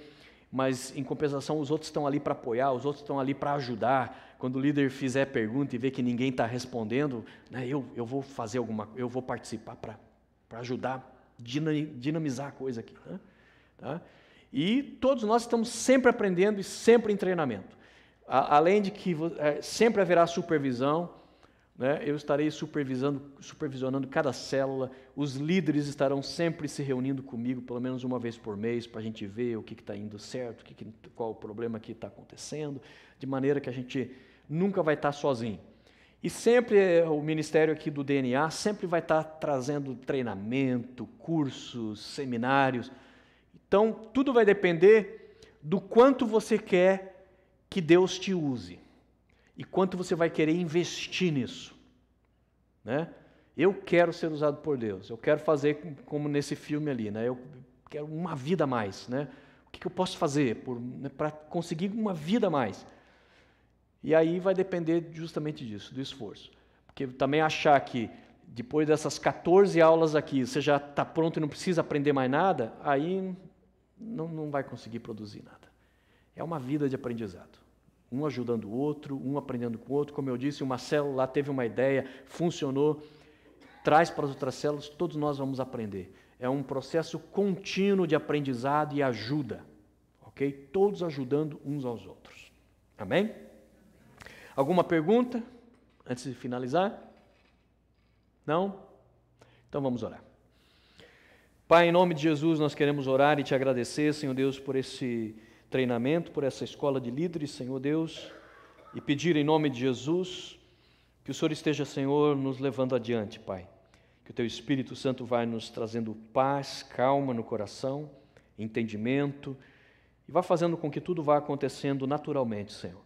mas em compensação os outros estão ali para apoiar, os outros estão ali para ajudar. Quando o líder fizer pergunta e ver que ninguém está respondendo, né, eu vou fazer eu vou participar para ajudar, dinamizar a coisa aqui. Né? Tá? E todos nós estamos sempre aprendendo e sempre em treinamento. Além de que sempre haverá supervisão, né? Eu estarei supervisionando cada célula, os líderes estarão sempre se reunindo comigo, pelo menos uma vez por mês, para a gente ver o que está indo certo, qual o problema que está acontecendo, de maneira que a gente nunca vai estar sozinho. E sempre o ministério aqui do DNA sempre vai estar trazendo treinamento, cursos, seminários. Então, tudo vai depender do quanto você quer que Deus te use e quanto você vai querer investir nisso, né? Eu quero ser usado por Deus, eu quero fazer como nesse filme ali, né? Eu quero uma vida a mais, né? O que eu posso fazer para conseguir uma vida a mais? E aí vai depender justamente disso, do esforço. Porque também achar que depois dessas 14 aulas aqui, você já está pronto e não precisa aprender mais nada, aí não vai conseguir produzir nada. É uma vida de aprendizado. Um ajudando o outro, um aprendendo com o outro. Como eu disse, uma célula lá teve uma ideia, funcionou, traz para as outras células, todos nós vamos aprender. É um processo contínuo de aprendizado e ajuda. Ok? Todos ajudando uns aos outros. Amém? Alguma pergunta antes de finalizar? Não? Então vamos orar. Pai, em nome de Jesus, nós queremos orar e te agradecer, Senhor Deus, por esse treinamento, por essa escola de líderes, Senhor Deus, e pedir em nome de Jesus que o Senhor esteja, Senhor, nos levando adiante, Pai. Que o Teu Espírito Santo vai nos trazendo paz, calma no coração, entendimento, e vai fazendo com que tudo vá acontecendo naturalmente, Senhor.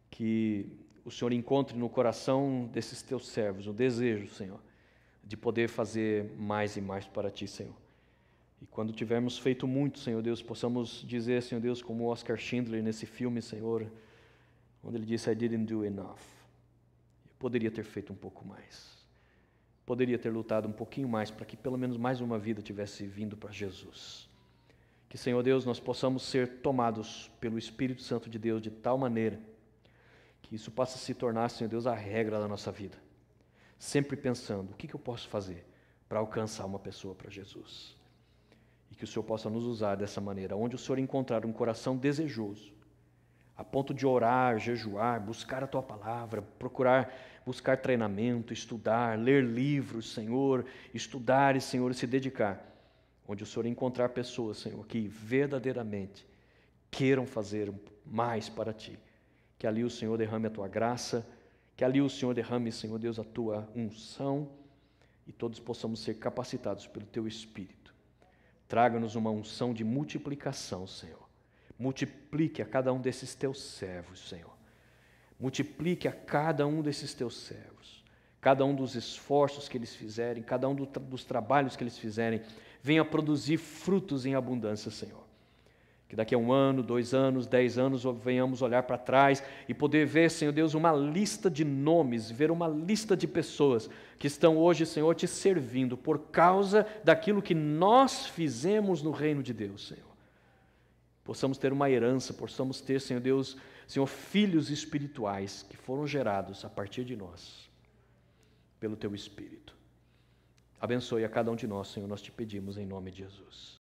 Que o Senhor encontre no coração desses Teus servos o desejo, Senhor, de poder fazer mais e mais para Ti, Senhor. E quando tivermos feito muito, Senhor Deus, possamos dizer, Senhor Deus, como o Oscar Schindler nesse filme, Senhor, onde ele disse, I didn't do enough. poderia ter feito um pouco mais. Poderia ter lutado um pouquinho mais para que pelo menos mais uma vida tivesse vindo para Jesus. Que, Senhor Deus, nós possamos ser tomados pelo Espírito Santo de Deus de tal maneira que isso possa se tornar, Senhor Deus, a regra da nossa vida. Sempre pensando, o que eu posso fazer para alcançar uma pessoa para Jesus? E que o Senhor possa nos usar dessa maneira, onde o Senhor encontrar um coração desejoso, a ponto de orar, jejuar, buscar a Tua palavra, buscar treinamento, estudar, ler livros, Senhor, estudar e, Senhor, se dedicar. Onde o Senhor encontrar pessoas, Senhor, que verdadeiramente queiram fazer mais para Ti. Que ali o Senhor derrame a Tua graça, que ali o Senhor derrame, Senhor Deus, a Tua unção e todos possamos ser capacitados pelo Teu Espírito. Traga-nos uma unção de multiplicação, Senhor. Multiplique a cada um desses Teus servos, Senhor. Multiplique a cada um desses Teus servos. Cada um dos esforços que eles fizerem, cada um dos trabalhos que eles fizerem, venha produzir frutos em abundância, Senhor. Que daqui a 1 ano, 2 anos, 10 anos, venhamos olhar para trás e poder ver, Senhor Deus, uma lista de nomes, ver uma lista de pessoas que estão hoje, Senhor, Te servindo por causa daquilo que nós fizemos no reino de Deus, Senhor. Possamos ter uma herança, possamos ter, Senhor Deus, Senhor, filhos espirituais que foram gerados a partir de nós, pelo Teu Espírito. Abençoe a cada um de nós, Senhor, nós Te pedimos em nome de Jesus.